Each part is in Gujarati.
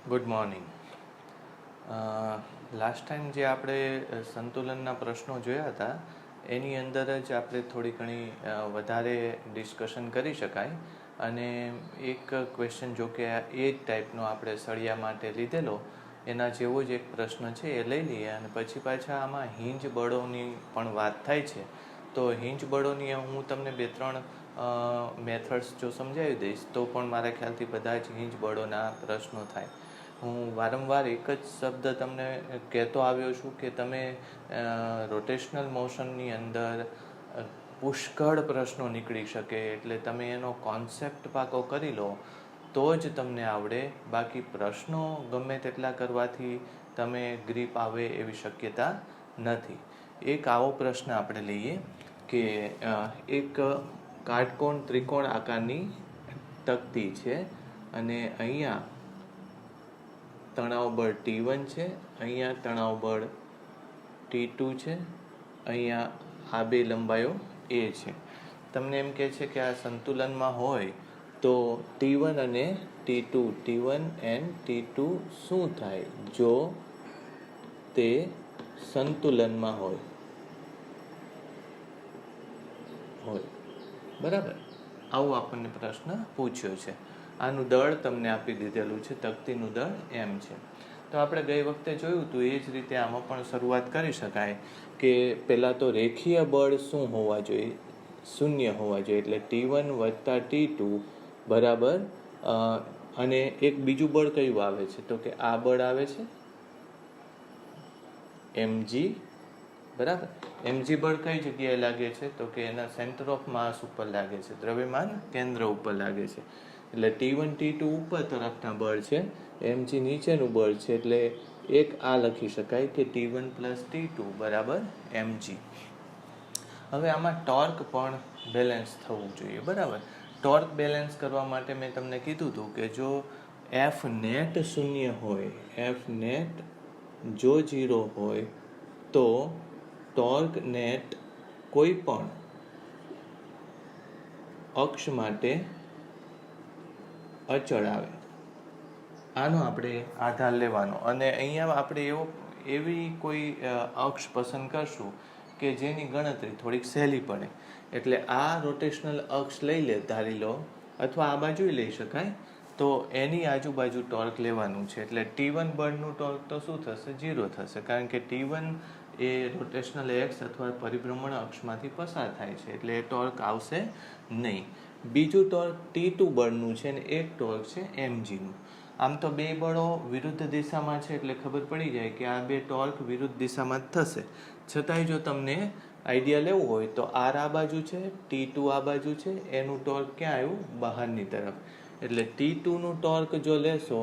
Good morning. લાસ્ટ ટાઈમ જે આપણે સંતુલનના પ્રશ્નો જોયા હતા એની અંદર જ આપણે થોડી ઘણી વધારે ડિસ્કશન કરી શકાય અને એક ક્વેશ્ચન જો કે એ જ ટાઈપનો આપણે સળિયા માટે લીધેલો એના જેવો જ એક પ્રશ્ન છે એ લઈ લઈએ અને પછી પાછા આમાં હિંજ બળોની પણ વાત થાય છે. તો હિંજ બળોની હું તમને 2-3 મેથડ્સ જો સમજાવી દઈશ તો પણ મારા ખ્યાલથી બધા જ હિંજ બળોના પ્રશ્નો થાય. હું વારંવાર એક જ શબ્દ તમને કહેતો આવ્યો છું કે તમે રોટેશનલ મોશનની અંદર પુષ્કળ પ્રશ્નો નીકળી શકે એટલે તમે એનો કોન્સેપ્ટ પાકો કરી લો તો જ તમને આવડે. બાકી પ્રશ્નો ગમે તેટલા કરવાથી તમે ગ્રીપ આવે એવી શક્યતા નથી. એક આવો પ્રશ્ન આપણે લઈએ કે એક કાટકોણ ત્રિકોણ આકારની તકતી છે અને અહીંયા તણાવ બળ T1 છે, અહીંયા તણાવ બળ T2 છે, અહીંયા આ બે લંબાઈઓ A છે. તમને એમ કહે છે કે આ સંતુલનમાં હોય તો T1 અને T2 T1 and T2 શું થાય જો તે સંતુલનમાં હોય. બરાબર, આવું આપણને પ્રશ્ન પૂછ્યો છે. આનું દળ તમને આપી દીધેલું છે, તકતીનું દળ m છે. તો આપણે ગઈ વખતે જોયું હતું એ જ રીતે આમાં પણ શરૂઆત કરી શકાય કે પહેલાં તો રેખીય બળ શું હોવા જોઈએ? શૂન્ય હોવા જોઈએ. એટલે T1 વત્તા T2 બરાબર અને એક બીજું બળ કયું આવે છે? તો કે આ બળ આવે છે mg. બરાબર, mg બળ કઈ જગ્યાએ લાગે છે? તો કે એના સેન્ટર ઓફ માસ ઉપર લાગે છે, દ્રવ્યમાન કેન્દ્ર ઉપર લાગે છે. એટલે T1 T2 ઉપર તરફના બળ છે, mg નીચેનું બળ છે. એટલે એક આ લખી શકાય કે T1 + T2 બરાબર mg. હવે આમાં ટોર્ક પણ બેલેન્સ થવું જોઈએ. બરાબર, ટોર્ક બેલેન્સ કરવા માટે મેં તમને કીધું હતું કે જો F નેટ શૂન્ય હોય, F નેટ જો 0 હોય તો ટોર્ક નેટ કોઈ પણ અક્ષ માટે અચળ આવે. આનો આપણે આધાર લેવાનો અને અહીંયા આપણે એવી કોઈ અક્ષ પસંદ કરશું કે જેની ગણતરી થોડીક સહેલી પડે. એટલે આ રોટેશનલ અક્ષ ધારી લો અથવા આ બાજુ લઈ શકાય તો એની આજુબાજુ ટોર્ક લેવાનું છે. એટલે T1 બળનું ટોર્ક તો શું થશે? 0 થશે, કારણ કે T1 એ રોટેશનલ એક્સ અથવા પરિભ્રમણ અક્ષમાંથી પસાર થાય છે એટલે એ ટોર્ક આવશે નહીં. બીજું ટોર્ક T2 બળનું છે અને એક ટોર્ક છે mgનું. આમ તો બે બળો વિરુદ્ધ દિશામાં છે એટલે ખબર પડી જાય કે આ બે ટોર્ક વિરુદ્ધ દિશામાં જ થશે. છતાંય જો તમને આઈડિયા લેવું હોય તો R આ બાજુ છે, T2 આ બાજુ છે, એનું ટોર્ક ક્યાં આવ્યું? બહારની તરફ. એટલે T2નું ટોર્ક જો લેશો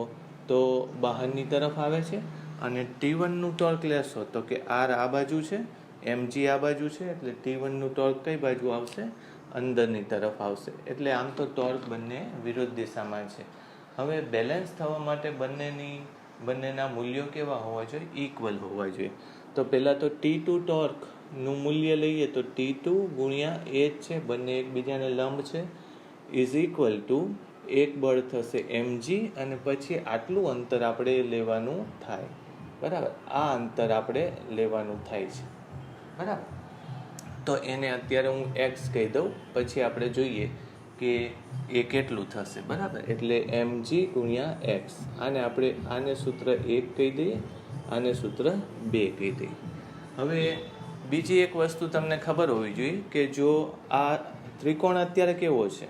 તો બહારની તરફ આવે છે અને T1નું ટોર્ક લેશો તો કે R આ બાજુ છે, mg આ બાજુ છે. એટલે T1નું ટોર્ક કઈ બાજુ આવશે? અંદરની તરફ આવશે. એટલે આમ તો ટોર્ક બંને વિરુદ્ધ દિશામાં છે. હવે બેલેન્સ થવા માટે બંનેના મૂલ્યો કેવા હોવા જોઈએ? ઇક્વલ હોવા જોઈએ. તો પહેલાં તો T2 ટોર્કનું મૂલ્ય લઈએ તો T2 ગુણ્યા h છે, બંને એકબીજાને લંબ છે, ઇઝ ઇક્વલ ટુ એક બળ થશે mg અને પછી આટલું અંતર આપણે લેવાનું થાય. બરાબર, આ અંતર આપણે લેવાનું થાય છે. બરાબર, તો એને અત્યારે હું x કહી દઉં, પછી આપણે જોઈએ કે એ કેટલું થશે. બરાબર, એટલે mg ગુણ્યા x. આને સૂત્ર 1 કહી દઈએ, આને સૂત્ર 2 કહી દઈએ. હવે બીજી એક વસ્તુ તમને ખબર હોવી જોઈએ કે જો આ ત્રિકોણ અત્યારે કેવો છે?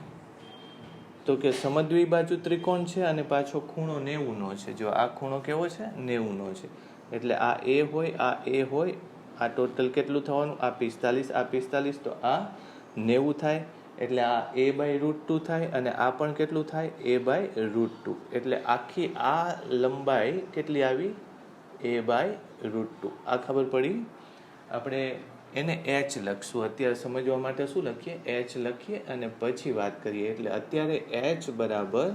તો કે સમદ્વિ બાજુ ત્રિકોણ છે અને પાછો ખૂણો 90નો છે. જો આ ખૂણો કેવો છે? 90નો છે. એટલે આ A હોય, આ A હોય, આ ટોટલ કેટલું થવાનું? આ 45, આ 45, તો આ 90 થાય. એટલે આ A/√2 થાય અને આ પણ કેટલું થાય? A/√2. એટલે આખી આ લંબાઈ કેટલી આવી? A/√2. આ ખબર પડી? આપણે એને h લખશું. અત્યારે સમજવા માટે શું લખીએ? h લખીએ અને પછી વાત કરીએ. એટલે અત્યારે h બરાબર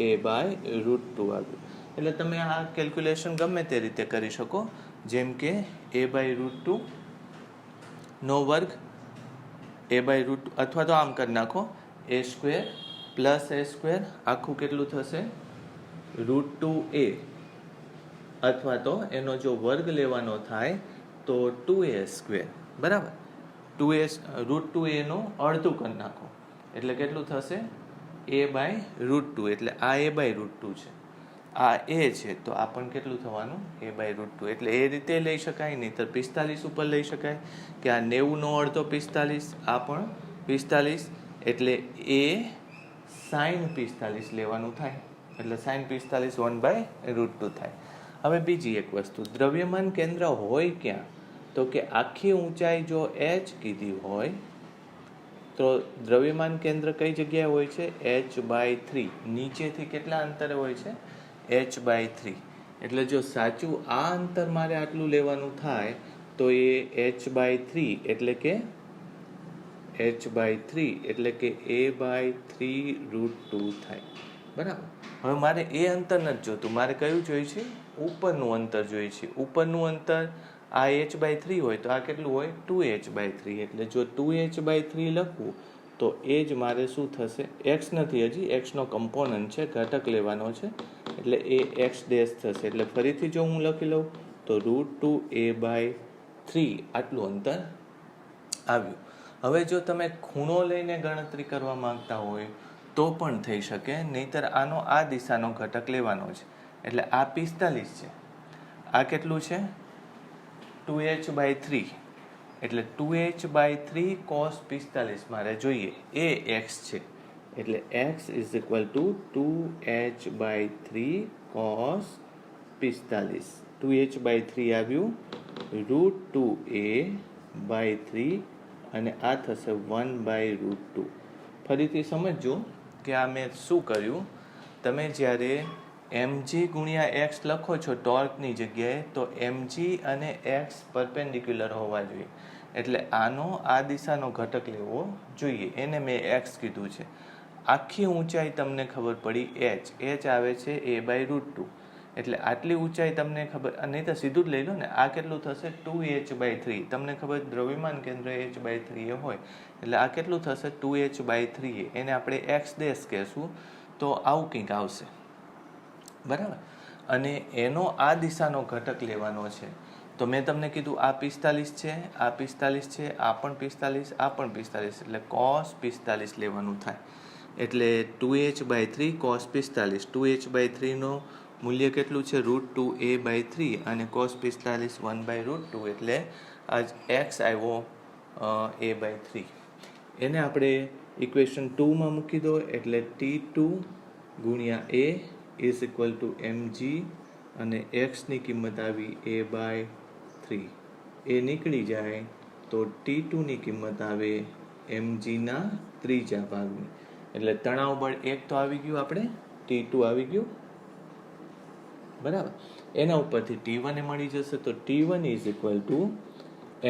A/√2 આવ્યું. એટલે તમે આ કેલ્ક્યુલેશન ગમે તે રીતે કરી શકો, જેમ કે A/√2 નો વર્ગ A/√2 અથવા તો આમ કરી નાખો A² + A² આખું કેટલું થશે? √2a અથવા તો એનો જો વર્ગ લેવાનો થાય તો 2a², બરાબર. √2a નું અડધું કરી નાખો એટલે કેટલું થશે? a/√2. એટલે આ a/√2 છે, આ a છે, તો આ પણ કેટલું થવાનું? a/√2. એટલે એ રીતે લઈ શકાય, નહીં તો 45 ઉપર લઈ શકાય કે આ 90 નો અડધો 45, આ પણ 45, એટલે a sin 45 લેવાનું થાય. એટલે sin 45 1/√2 થાય. હવે બીજી એક વસ્તુ, દ્રવ્યમાન કેન્દ્ર હોય ક્યાં? તો કે આખી ઊંચાઈ જો h કીધી હોય તો દ્રવ્યમાન કેન્દ્ર કઈ જગ્યાએ હોય છે? h/3. નીચેથી કેટલા અંતરે હોય છે? h/3. એટલે જો સાચું આ અંતર મારે આટલું લેવાનું થાય તો એ h/3 એટલે કે h/3 એટલે કે a/3√2 થાય, બરાબર. હવે મારે એ અંતર નથી જોતું, મારે કયું જોઈએ છે? ઉપરનું અંતર જોઈએ છે. ઉપરનું અંતર આ h/3 હોય તો આ કેટલું હોય? 2h/3. એટલે જો 2h/3 લખવું તો એ જ મારે શું થશે? x નથી, હજી x નો કમ્પોનન્ટ છે, ઘટક લેવાનો છે, એટલે એ x' થશે. એટલે ફરીથી જો હું લખી લઉં તો √2a/3 આટલું અંતર આવ્યું. હવે જો તમે ખૂણો લઈને ગણતરી કરવા માંગતા હોય તો પણ થઈ શકે, નહીતર આનો આ દિશાનો ઘટક લેવાનો છે. એટલે આ 45 છે, આ કેટલું છે? 2h/3. એટલે 2h/3 cos 45 મારે જોઈએ, એ x છે. એટલે x = 2h/3 cos 45. 2h/3 આવ્યું, √2a/3 અને આ થશે 1/√2. ફરીથી સમજો કે આ મેં શું કર્યું. તમે જ્યારે mg/x લખો છો ટોર્કની જગ્યાએ, તો mg અને x પરપેન્ડિક્યુલર હોવા જોઈએ. એટલે આનો આ દિશાનો ઘટક લેવો જોઈએ, એને મેં x કીધું છે. આખી ઊંચાઈ તમને ખબર પડી h આવે છે a/√2. એટલે આટલી ઊંચાઈ તમને ખબર, નહીં તો સીધું જ લઈ લો ને, આ કેટલું થશે? 2h/3. તમને ખબર દ્રવ્યમાન કેન્દ્ર h/3 એ હોય, એટલે આ કેટલું થશે? 2h/3. એને આપણે x' કહેશું, તો આવું કંઈક આવશે, બરાબર. અને એનો આ દિશાનો ઘટક લેવાનો છે. તો મેં તમને કીધું આ 45 છે, આ 45 છે, આ પણ 45, આ પણ 45, એટલે cos 45 લેવાનું થાય. એટલે 2h/3 cos 45. 2h/3 નો મૂલ્ય કેટલું છે? √2a/3 અને cos 45 1/√2. એટલે આજ x આવ્યો a/3. એને આપણે ઇક્વેશન 2 માં મૂકી દો, એટલે T2 × a = mg અને x ની કિંમત આવી a/3. એ નીકળી જાય તો T2 ની કિંમત આવે mg ના ત્રીજા ભાગની. એટલે તણાવ બળ 1 તો આવી ગયું, આપણે T2 આવી ગયું, બરાબર. એના ઉપરથી T1 એ મળી જશે, તો T1 =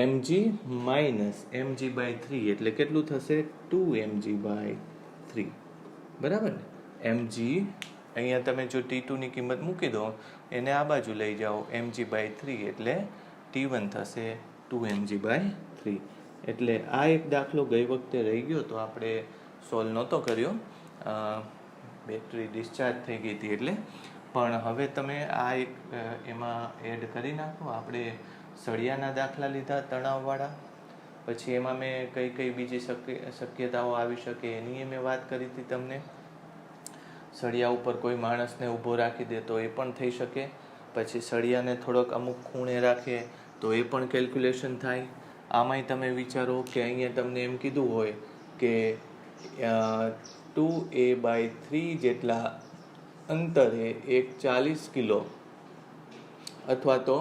mg - mg/3. એટલે કેટલું થશે? 2mg/3, બરાબર ને. mg અહીંયા તમે જો T2 ની કિંમત મૂકી દો, એને આ બાજુ લઈ જાઓ mg/3, એટલે T1 થશે 2mg/3. એટલે આ એક દાખલો ગઈ વખતે રહી ગયો તો આપણે સોલ્વ નહોતો કર્યો, બેટરી ડિસ્ચાર્જ થઈ ગઈ હતી એટલે. પણ હવે તમે આ એક એમાં એડ કરી નાખો. આપણે સળિયાના દાખલા લીધા તણાવવાળા, પછી એમાં મેં કઈ કઈ બીજી શક્યતાઓ આવી શકે એની મેં વાત કરી હતી તમને. સળિયા ઉપર કોઈ માણસને ઊભો રાખી દે તો એ પણ થઈ શકે. પછી સળિયાને થોડોક અમુક ખૂણે રાખે તો એ પણ કેલ્ક્યુલેશન થાય. આમાંય તમે વિચારો કે અહીંયા તમને એમ કીધું હોય કે 2a/3 જેટલા અંતરે એક 40 કિલો અથવા તો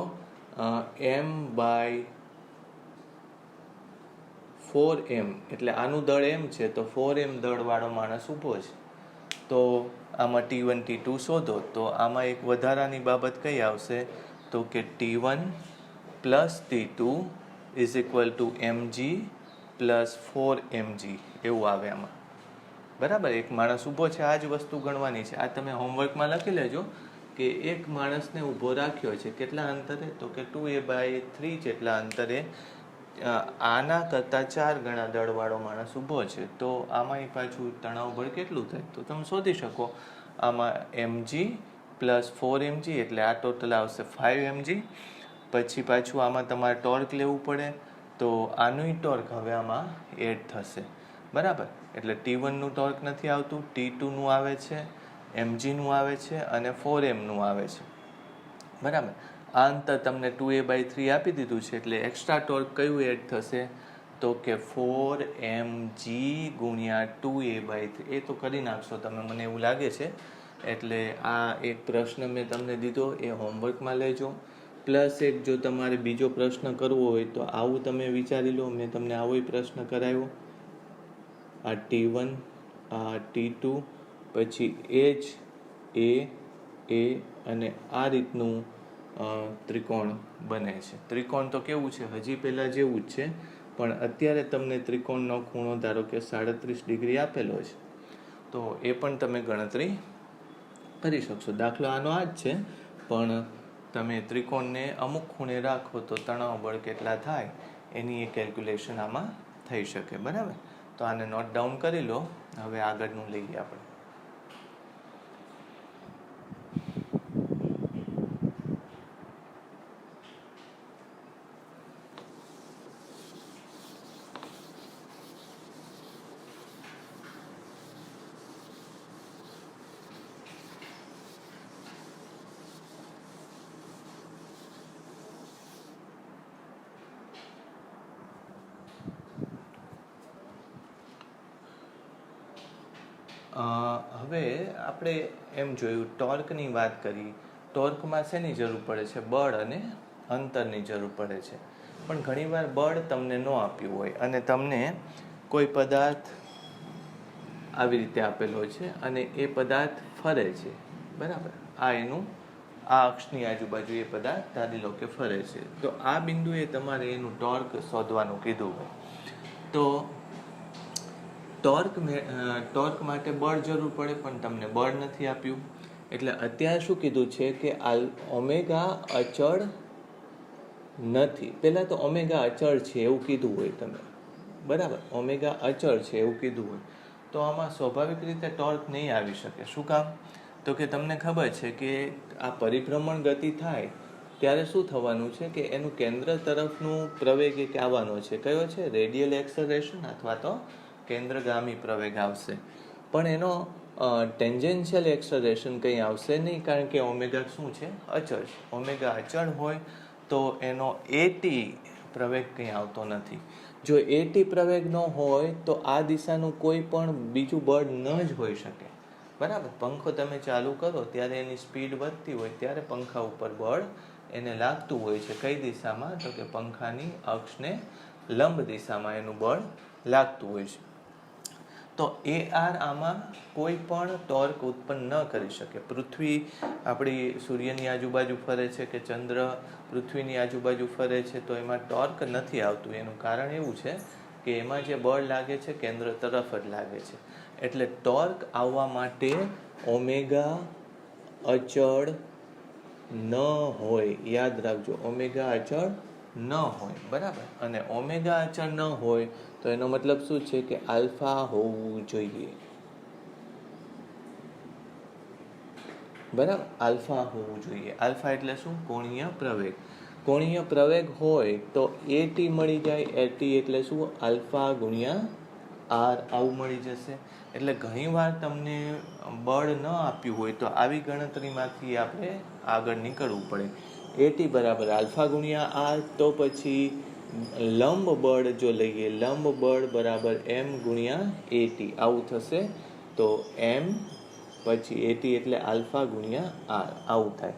m/4m, એટલે આનું દળ m છે તો 4m દળવાળો માણસ ઊભો છે. તો આમાં T1 T2 શોધો, તો આમાં એક વધારાની બાબત કઈ આવશે? તો કે T1 + T2 = mg + 4mg એવું આવે આમાં, બરાબર. એક માણસ ઊભો છે, આ જ વસ્તુ ગણવાની છે. આ તમે હોમવર્કમાં લખી લેજો કે એક માણસને ઊભો રાખ્યો છે કેટલા અંતરે? તો કે 2a/3 જેટલા અંતરે આના કરતાં 4 ગણા દળવાળો માણસ ઊભો છે. તો આમાંય પાછું તણાવ બળ કેટલું થાય તો તમે શોધી શકો. આમાં mg પ્લસ 4 mg, એટલે આ ટોટલ આવશે 5 mg. પછી પાછું આમાં તમારે ટોર્ક લેવું પડે, તો આનું ટોર્ક હવે આમાં એડ થશે, બરાબર. એટલે T1નું ટોર્ક નથી આવતું, T2નું આવે છે, mgનું આવે છે અને 4mનું આવે છે, બરાબર. આ અંતર તમને 2a/3 આપી દીધું છે, એટલે એક્સ્ટ્રા ટોર્ક કયું એડ થશે, તો કે 4mg ગુણ્યા 2a/3. એ તો કરી નાખશો તમે, મને એવું લાગે છે. એટલે આ એક પ્રશ્ન મેં તમને દીધો, એ હોમવર્કમાં લેજો. પ્લસ એક જો તમારે બીજો પ્રશ્ન કરવો હોય તો આવું તમે વિચારી લો, મેં તમને આવો પ્રશ્ન કરાવ્યો. આ T1, આ T2, પછી એ અને આ રીતનું ત્રિકોણ બને છે. ત્રિકોણ તો કેવું છે, હજી પહેલાં જેવું જ છે, પણ અત્યારે તમને ત્રિકોણનો ખૂણો ધારો કે 37 ડિગ્રી આપેલો છે, તો એ પણ તમે ગણતરી કરી શકશો. દાખલો આનો આ જ છે, પણ તમે ત્રિકોણને અમુક ખૂણે રાખો તો તણાવ બળ કેટલા થાય એની એ કેલ્ક્યુલેશન આમાં થઈ શકે, બરાબર. તો આને નોટ ડાઉન કરી લો. હવે આગળનું લઈએ આપણે. હવે આપણે એમ જોયું, ટોર્કની વાત કરી. ટોર્કમાં શેની જરૂર પડે છે, બળ અને અંતરની જરૂર પડે છે. પણ ઘણીવાર બળ તમને ન આપ્યું હોય અને તમને કોઈ પદાર્થ આવી રીતે આપેલો છે અને એ પદાર્થ ફરે છે, બરાબર. આ એનું આ અક્ષની આજુબાજુ એ પદાર્થ ધારી લો કે ફરે છે, તો આ બિંદુએ તમારે એનું ટોર્ક શોધવાનું કીધું હોય. તો ટોર્ક માટે બળ જરૂર પડે, પણ તમને બળ નથી આપ્યું. એટલે અત્યારે શું કીધું છે કે ઓમેગા અચળ નથી. પહેલાં તો ઓમેગા અચળ છે એવું કીધું હોય તમે, બરાબર. ઓમેગા અચળ છે એવું કીધું હોય તો આમાં સ્વાભાવિક રીતે ટોર્ક નહીં આવી શકે. શું કામ, તો કે તમને ખબર છે કે આ પરિભ્રમણ ગતિ થાય ત્યારે શું થવાનું છે કે એનું કેન્દ્ર તરફનું પ્રવેગ એક આવવાનો છે. કયો છે, રેડિયલ એક્સલરેશન અથવા તો કેન્દ્રગામી પ્રવેગ આવશે. પણ એનો ટેન્જેન્શિયલ એક્સલરેશન કંઈ આવશે નહીં, કારણ કે ઓમેગા શું છે, અચળ છે. ઓમેગા અચળ હોય તો એનો એટી પ્રવેગ કંઈ આવતો નથી. જો એટી પ્રવેગ ન હોય તો આ દિશાનું કોઈ પણ બીજું બળ ન જ હોઈ શકે, બરાબર. પંખો તમે ચાલુ કરો ત્યારે એની સ્પીડ વધતી હોય ત્યારે પંખા ઉપર બળ એને લાગતું હોય છે. કઈ દિશામાં, તો કે પંખાની અક્ષને લંબ દિશામાં એનું બળ લાગતું હોય છે. તો આમાં કોઈ પણ ટોર્ક ઉત્પન્ન ન કરી શકે. પૃથ્વી આપણી સૂર્યની આજુબાજુ ફરે છે કે ચંદ્ર પૃથ્વીની આજુબાજુ ફરે છે તો એમાં ટોર્ક નથી આવતું. એનું કારણ એવું છે કે એમાં જે બળ લાગે છે કેન્દ્ર તરફ જ લાગે છે. એટલે ટોર્ક આવવા માટે ઓમેગા અચળ ન હોય, યાદ રાખજો, ઓમેગા અચળ ન હોય, બરાબર. અને ઓમેગા અચળ ન હોય તો એનો મતલબ શું છે કે આલ્ફા હોવું જોઈએ, બરાબર. આલ્ફા હોવું જોઈએ. આલ્ફા એટલે શું, કોણીય પ્રવેગ. કોણીય પ્રવેગ હોય તો એટી મળી જાય. એટી એટલે શું, આલ્ફા ગુણ્યા આર, આવું મળી જશે. એટલે ઘણીવાર તમને બળ ન આપ્યું હોય તો આવી ગણતરીમાંથી આપણે આગળ નીકળવું પડે. એટી બરાબર આલ્ફા ગુણ્યા આર, તો પછી લંબ બળ જો લઈએ, લંબ બળ બરાબર એમ ગુણ્યા એટી, આવું થશે. તો એમ પછી એટી એટલે આલ્ફા ગુણ્યા આર, આવું થાય.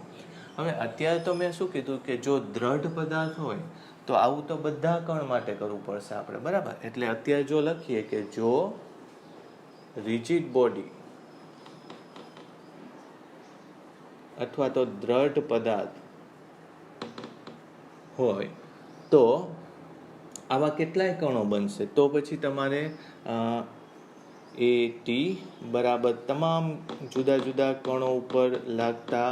હવે અત્યારે તો મેં શું કીધું કે જો દ્રઢ પદાર્થ હોય તો આવું તો બધા કણ માટે કરવું પડશે આપણે, બરાબર. એટલે અત્યારે જો લખીએ કે જો રિજિડ બોડી અથવા તો દ્રઢ પદાર્થ હોય તો આવા કેટલાય કણો બનશે. તો પછી તમારે એ ટી બરાબર તમામ જુદા જુદા કણો ઉપર લાગતા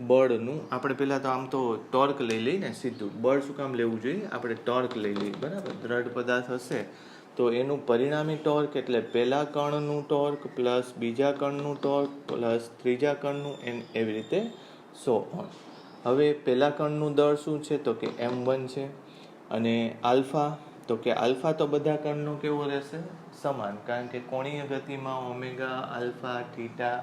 બળનું, આપણે પહેલાં તો આમ તો ટોર્ક લઈ લઈએ ને સીધું. બળ શું કામ લેવું જોઈએ, આપણે ટોર્ક લઈ લઈએ, બરાબર. દ્રઢ પદાર્થ હશે તો એનું પરિણામી ટોર્ક એટલે પહેલા કણનું ટોર્ક પ્લસ બીજા કણનું ટોર્ક પ્લસ ત્રીજા કણનું એવી રીતે સો ઓન. હવે પહેલા કણનું દળ શું છે તો કે m1 છે, અને આલ્ફા તો કે આલ્ફા તો બધા કણનો કેવો રહેશે? સમાન, કારણ કે કોણીય ગતિમાં ઓમેગા આલ્ફા થીટા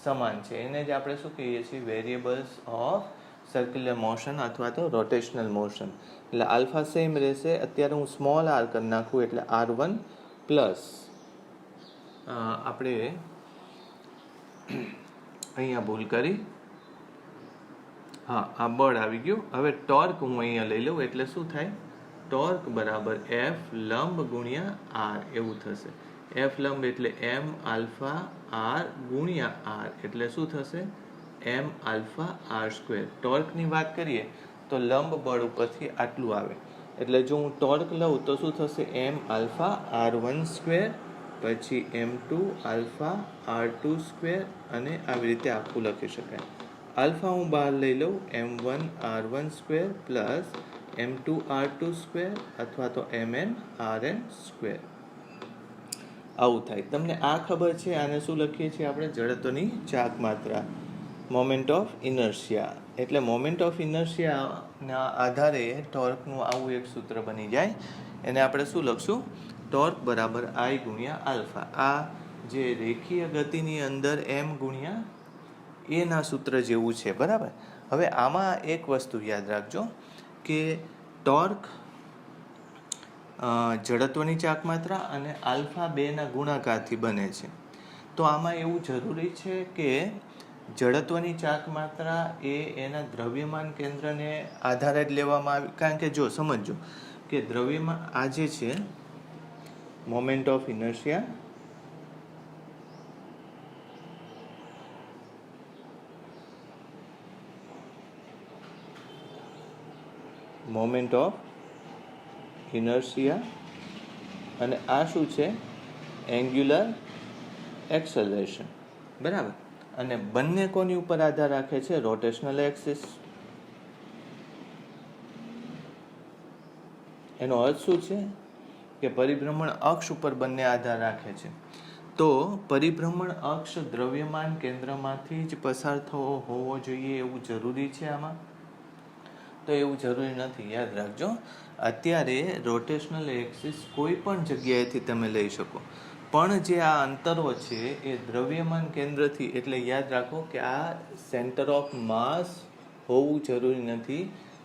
સમાન છે. એને જ આપણે શું કહીએ છીએ? વેરિયેબલ્સ ઓફ સર્ક્યુલર મોશન અથવા તો રોટેશનલ મોશન. એટલે આલ્ફા સેમ રહેશે. અત્યારે હું સ્મોલ આર કરી નાખું એટલે r1 પ્લસ આપણે અહીંયા ભૂલ કરી, હા આ બળ આવી ગયું. હવે ટોર્ક હું અહીંયા લઈ લઉં એટલે શું થાય? ટોર્ક બરાબર એફ લંબ ગુણ્યા આર એવું થશે. એફ લંબ એટલે એમ આલ્ફા આર ગુણ્યા આર એટલે શું થશે? એમ આલ્ફા આર સ્ક્વેર. ટોર્કની વાત કરીએ તો લંબ બળ ઉપરથી આટલું આવે, એટલે જો હું ટોર્ક લઉં તો શું થશે? એમ આલ્ફા આર વન સ્ક્વેર પછી m2 આલ્ફા r2 સ્ક્વેર, અને આવી રીતે આખું લખી શકાય. આલ્ફા હું બહાર લઈ લઉં m1 r1 square plus m2 r2 square અથવા તો mn rn સ્ક્વેર. આવું થાય. તમને આ ખબર છે આને શું લખીએ છીએ આપણે? જડત્વની ચાક માત્રા, મોમેન્ટ ઓફ ઇનર્શિયા. એટલે મોમેન્ટ ઓફ ઇનર્શિયાના આધારે ટોર્કનું આવું એક સૂત્ર બની જાય. એને આપણે શું લખશું? ટોર્ક બરાબર I ગુણ્યા આલ્ફા. આ જે રેખીય ગતિની અંદર m ગુણ્યા એના સૂત્ર જેવું છે, બરાબર. હવે આમાં એક વસ્તુ યાદ રાખજો કે ટોર્ક જડત્વની ચાક માત્રા અને આલ્ફા બેના ગુણાકારથી બને છે. તો આમાં એવું જરૂરી છે કે જડત્વની ચાક માત્રા એ એના દ્રવ્યમાન કેન્દ્રને આધારે જ લેવામાં આવે. કારણ કે જો સમજો કે દ્રવ્યમાન આ જે છે moment of inertia, moment of inertia અને આ શું છે? એન્ગ્યુલર એક્સલરેશન, બરાબર. અને બંને કોની ઉપર આધાર રાખે છે? Rotational axis. એનો અર્થ શું છે? કે પરિભ્રમણ અક્ષ ઉપર બંને આધાર રાખે છે. તો પરિભ્રમણ અક્ષ દ્રવ્યમાન કેન્દ્રમાંથી જ પસાર થવો હોવો જોઈએ એવું જરૂરી છે આમાં? તો એવું જરૂરી નથી, યાદ રાખજો. અત્યારે રોટેશનલ એક્સિસ કોઈ પણ જગ્યાએથી તમે લઈ શકો, પણ જે આ અંતરો છે એ દ્રવ્યમાન કેન્દ્રથી, એટલે યાદ રાખો કે આ સેન્ટર ઓફ માસ હોવું જરૂરી નથી,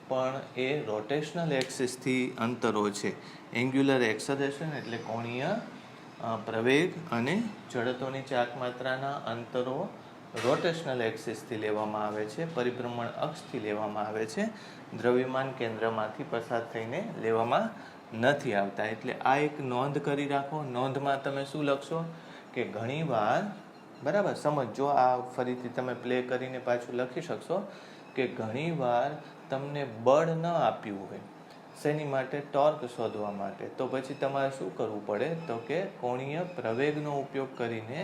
પણ એ રોટેશનલ એક્સિસથી અંતરો છે. એન્ગ્યુલર એક્સલરેશન એટલે કોણીય પ્રવેગ અને જડત્વની ચાક માત્રાના અંતરો રોટેશનલ એક્સિસથી લેવામાં આવે છે, પરિભ્રમણ અક્ષથી લેવામાં આવે છે, દ્રવ્યમાન કેન્દ્રમાંથી પસાર થઈને લેવામાં નથી આવતા. એટલે આ એક નોંધ કરી રાખો. નોંધમાં તમે શું લખશો કે ઘણીવાર, બરાબર, સમજો, આ ફરીથી તમે પ્લે કરીને પાછું લખી શકશો કે ઘણીવાર તમને બળ ન આપ્યું હોય, શેની માટે? ટોર્ક શોધવા માટે. તો પછી તમારે શું કરવું પડે? તો કે કોણીય પ્રવેગનો ઉપયોગ કરીને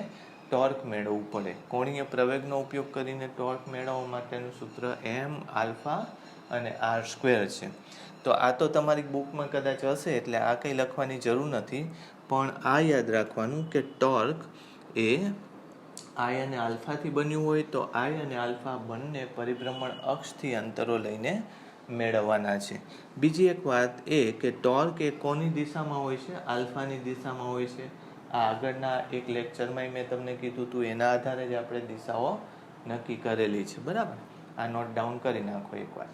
ટોર્ક મેળવવું પડે. કોણીય પ્રવેગનો ઉપયોગ કરીને ટોર્ક મેળવવા માટેનું સૂત્ર m આલ્ફા અને r સ્ક્વેર છે. તો આ તો તમારી બુકમાં કદાચ હશે, એટલે આ કંઈ લખવાની જરૂર નથી, પણ આ યાદ રાખવાનું કે ટોર્ક એ I અને આલ્ફાથી બન્યું હોય તો I અને આલ્ફા બંને પરિભ્રમણ અક્ષથી અંતરો લઈને મેળવવાના છે. બીજી એક વાત એ કે ટોર્ક એ કોની દિશામાં હોય છે? આલ્ફાની દિશામાં હોય છે. આ આગળના એક લેક્ચરમાં મેં તમને કીધું હતું, એના આધારે જ આપણે દિશાઓ નક્કી કરેલી છે, બરાબર. આ નોટ ડાઉન કરી નાખો એકવાર.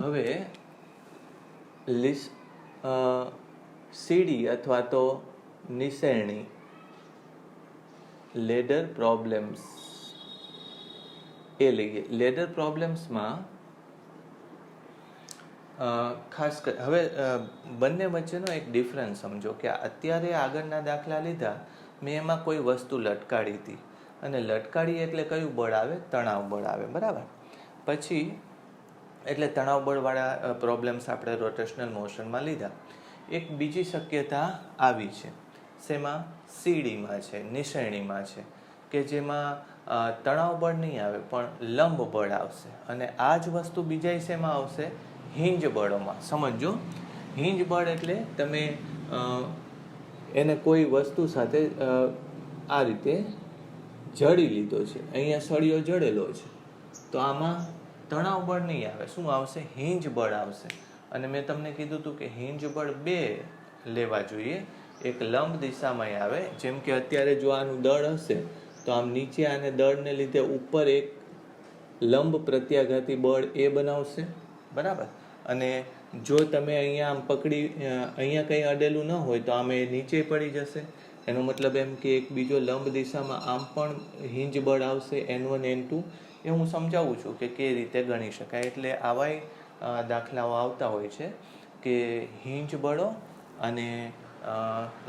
હવે સીડી અથવા તો નિસરણી લેડર પ્રોબ્લેમ્સ એ લઈએ. લેડર પ્રોબ્લેમ્સમાં ખાસ હવે બંને વચ્ચેનો એક ડિફરન્સ સમજો કે અત્યારે આગળના દાખલા લીધા, મેં એમાં કોઈ વસ્તુ લટકાડી હતી, અને લટકાડી એટલે કયું બળ આવે? તણાવ બળ આવે, બરાબર. પછી એટલે તણાવ બળવાળા પ્રોબ્લેમ્સ આપણે રોટેશનલ મોશનમાં લીધા. એક બીજી શક્યતા આવી છે, શેમાં? સીડીમાં છે, નિસરણીમાં છે, કે જેમાં તણાવ બળ નહીં આવે પણ લંબ બળ આવશે. અને આ જ વસ્તુ બીજા શેમાં આવશે? હિંજ બળોમાં. સમજો, હિંજ બળ એટલે તમે એને કોઈ વસ્તુ સાથે આ રીતે જડી લીધો છે, અહીંયા સળિયો જડેલો છે, તો આમાં તણાવ બળ નહીં આવે, શું આવશે? હિંજ બળ આવશે. અને મેં તમને કીધું હતું કે હિંજ બળ બે લેવા જોઈએ, એક લંબ દિશામાં આવે, જેમ કે અત્યારે જો આનું દળ હશે તો આમ નીચે આને દળને લીધે ઉપર એક લંબ પ્રત્યાઘાતી બળ એ બનાવશે, બરાબર. અને જો તમે અહીંયા આમ પકડી, અહીંયા કંઈ અડેલું ન હોય તો આમ એ નીચે પડી જશે. એનો મતલબ એમ કે એક બીજો લંબ દિશામાં આમ પણ હિંજ બળ આવશે, N1 N2. એ હું સમજાવું છું કે કઈ રીતે ગણી શકાય. એટલે આવાય દાખલાઓ આવતા હોય છે કે હિંજ બળો અને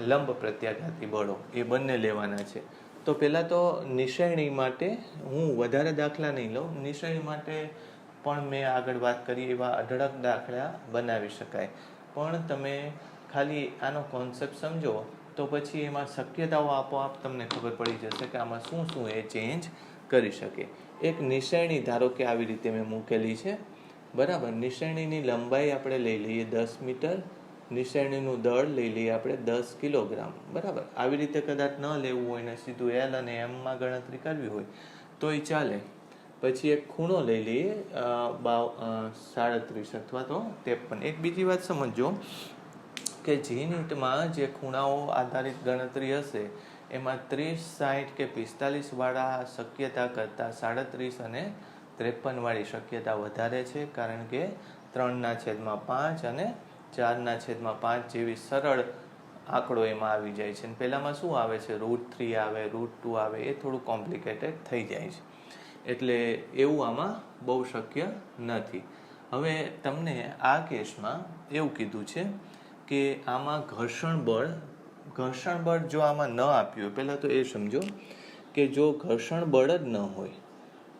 લંબ પ્રત્યાઘાતી બળો એ બંને લેવાના છે. તો પહેલાં તો નિસરણી માટે હું વધારે દાખલા નહીં લઉં. નિસરણી માટે પણ મેં આગળ વાત કરી એવા અઢળક દાખલા બનાવી શકાય, પણ તમે ખાલી આનો કોન્સેપ્ટ સમજો તો પછી એમાં શક્યતાઓ આપોઆપ તમને ખબર પડી જશે કે આમાં શું શું એ ચેન્જ કરી શકે. એક નિસરણી ધારો કે આવી રીતે મેં મૂકેલી છે, બરાબર. નિસરણીની લંબાઈ આપણે લઈ લઈએ 10 મીટર, નિસરણીનું દળ લઈ લઈએ આપણે 10 કિલોગ્રામ, બરાબર. આવી રીતે કદાચ ન લેવું હોય ને સીધું L અને Mમાં ગણતરી કરવી હોય તો એ ચાલે. પછી એક ખૂણો લઈ લઈએ 37 અથવા તો 53. એક બીજી વાત સમજો કે G-NEET-માં જે ખૂણાઓ આધારિત ગણતરી હશે એમાં 30, 60 કે 45 વાળા શક્યતા કરતાં 37 અને 53 વાળી શક્યતા વધારે છે, કારણ કે 3/5 અને 4/5 જેવી સરળ આંકડો એમાં આવી જાય છે. પહેલામાં શું આવે છે? √3 આવે, √2 આવે, એ થોડું કોમ્પ્લિકેટેડ થઈ જાય છે. એટલે એવું આમાં બહુ શક્ય નથી. હવે તમને આ કેસમાં એવું કીધું છે કે આમાં ઘર્ષણ બળ જો આમાં ન આપ્યું હોય, પહેલાં તો એ સમજો કે જો ઘર્ષણ બળ જ ન હોય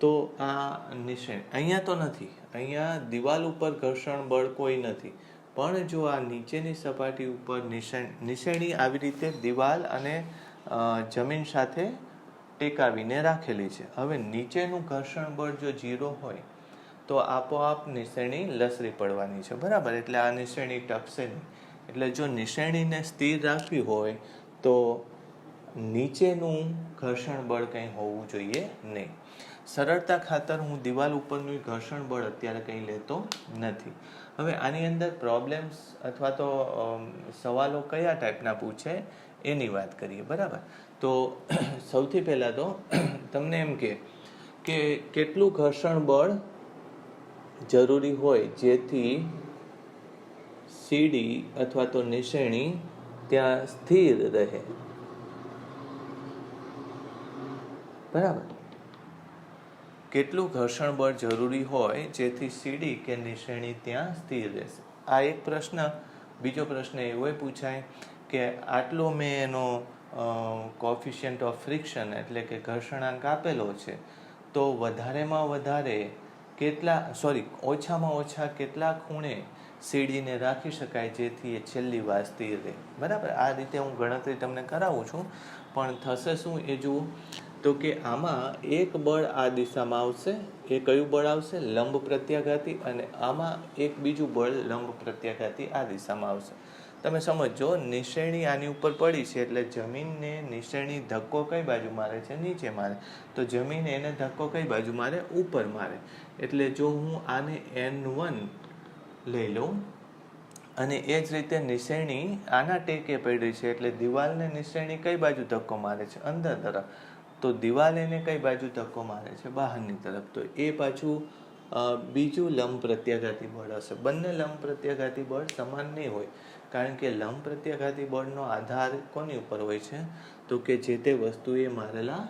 તો આ નિસરણી અહીંયા તો નથી, અહીંયા દિવાલ ઉપર ઘર્ષણ બળ કોઈ નથી, પણ જો આ નીચેની સપાટી ઉપર નિસરણી આવી રીતે દિવાલ અને જમીન સાથે ટેકાવીને રાખેલી છે. હવે નીચેનું ઘર્ષણ બળ જો 0 હોય તો આપોઆપ નિસરણી લસરી પડવાની છે, બરાબર. એટલે આ નિસરણી ટકશે નહીં. એટલે જો નિસરણીને સ્થિર રાખવી હોય તો નીચેનું ઘર્ષણ બળ કંઈ હોવું જોઈએ નહીં. સરળતા ખાતર હું દિવાલ ઉપરનું ઘર્ષણ બળ અત્યારે કંઈ લેતો નથી. હવે આની અંદર પ્રોબ્લેમ્સ અથવા તો સવાલો કયા ટાઈપના પૂછે એની વાત કરીએ, બરાબર. તો સૌથી પહેલાં તો તમને એમ કે કેટલું ઘર્ષણ બળ જરૂરી હોય જેથી સીડી અથવા તો નિસરણી ત્યાં સ્થિર રહે, બરાબર. કેટલું ઘર્ષણ બળ જરૂરી હોય જેથી સીડી કે નિસરણી ત્યાં સ્થિર રહેશે, આ એક પ્રશ્ન. બીજો પ્રશ્ન એવો પૂછાય કે આટલો મેં એનો કોએફિશિયન્ટ ઓફ ફ્રિક્શન એટલે કે ઘર્ષણાંક આપેલો છે, તો વધારેમાં વધારે ઓછામાં ઓછા કેટલા ખૂણે સીડીને રાખી શકાય જેથી એ છેલ્લી વાર સ્થિર રહે, બરાબર. આ રીતે હું ગણતરી તમને કરાવું છું, પણ થશે શું એ જુઓ. તો કે આમાં એક બળ આ દિશામાં આવશે, એ કયું બળ આવશે? લંબ પ્રત્યાઘાતી. અને આમાં એક બીજું બળ લંબ પ્રત્યાઘાતી આ દિશામાં આવશે. તમે સમજો, નિસરણી આની ઉપર પડી છે એટલે જમીનને નિસરણી ધક્કો કઈ બાજુ મારે છે? નીચે મારે. તો જમીન એને ધક્કો કઈ બાજુ મારે? ઉપર મારે. એટલે જો હું આને N1 લઈ લઉં અને એ જ રીતે નિસરણી આના ટેકે પડી છે એટલે દિવાલને નિસરણી કઈ બાજુ ધક્કો મારે છે? અંદર તરફ. તો દિવાલ એને કઈ બાજુ ધક્કો મારે છે? બહારની તરફ. તો એ પાછું બીજું લંબ પ્રત્યાઘાતી બળ હશે. બંને લંબ પ્રત્યાઘાતી બળ સમાન નહીં હોય, કારણ કે લંબ પ્રત્યાઘાતી બળનો આધાર કોની ઉપર હોય છે? તો કે જે તે વસ્તુએ મારેલા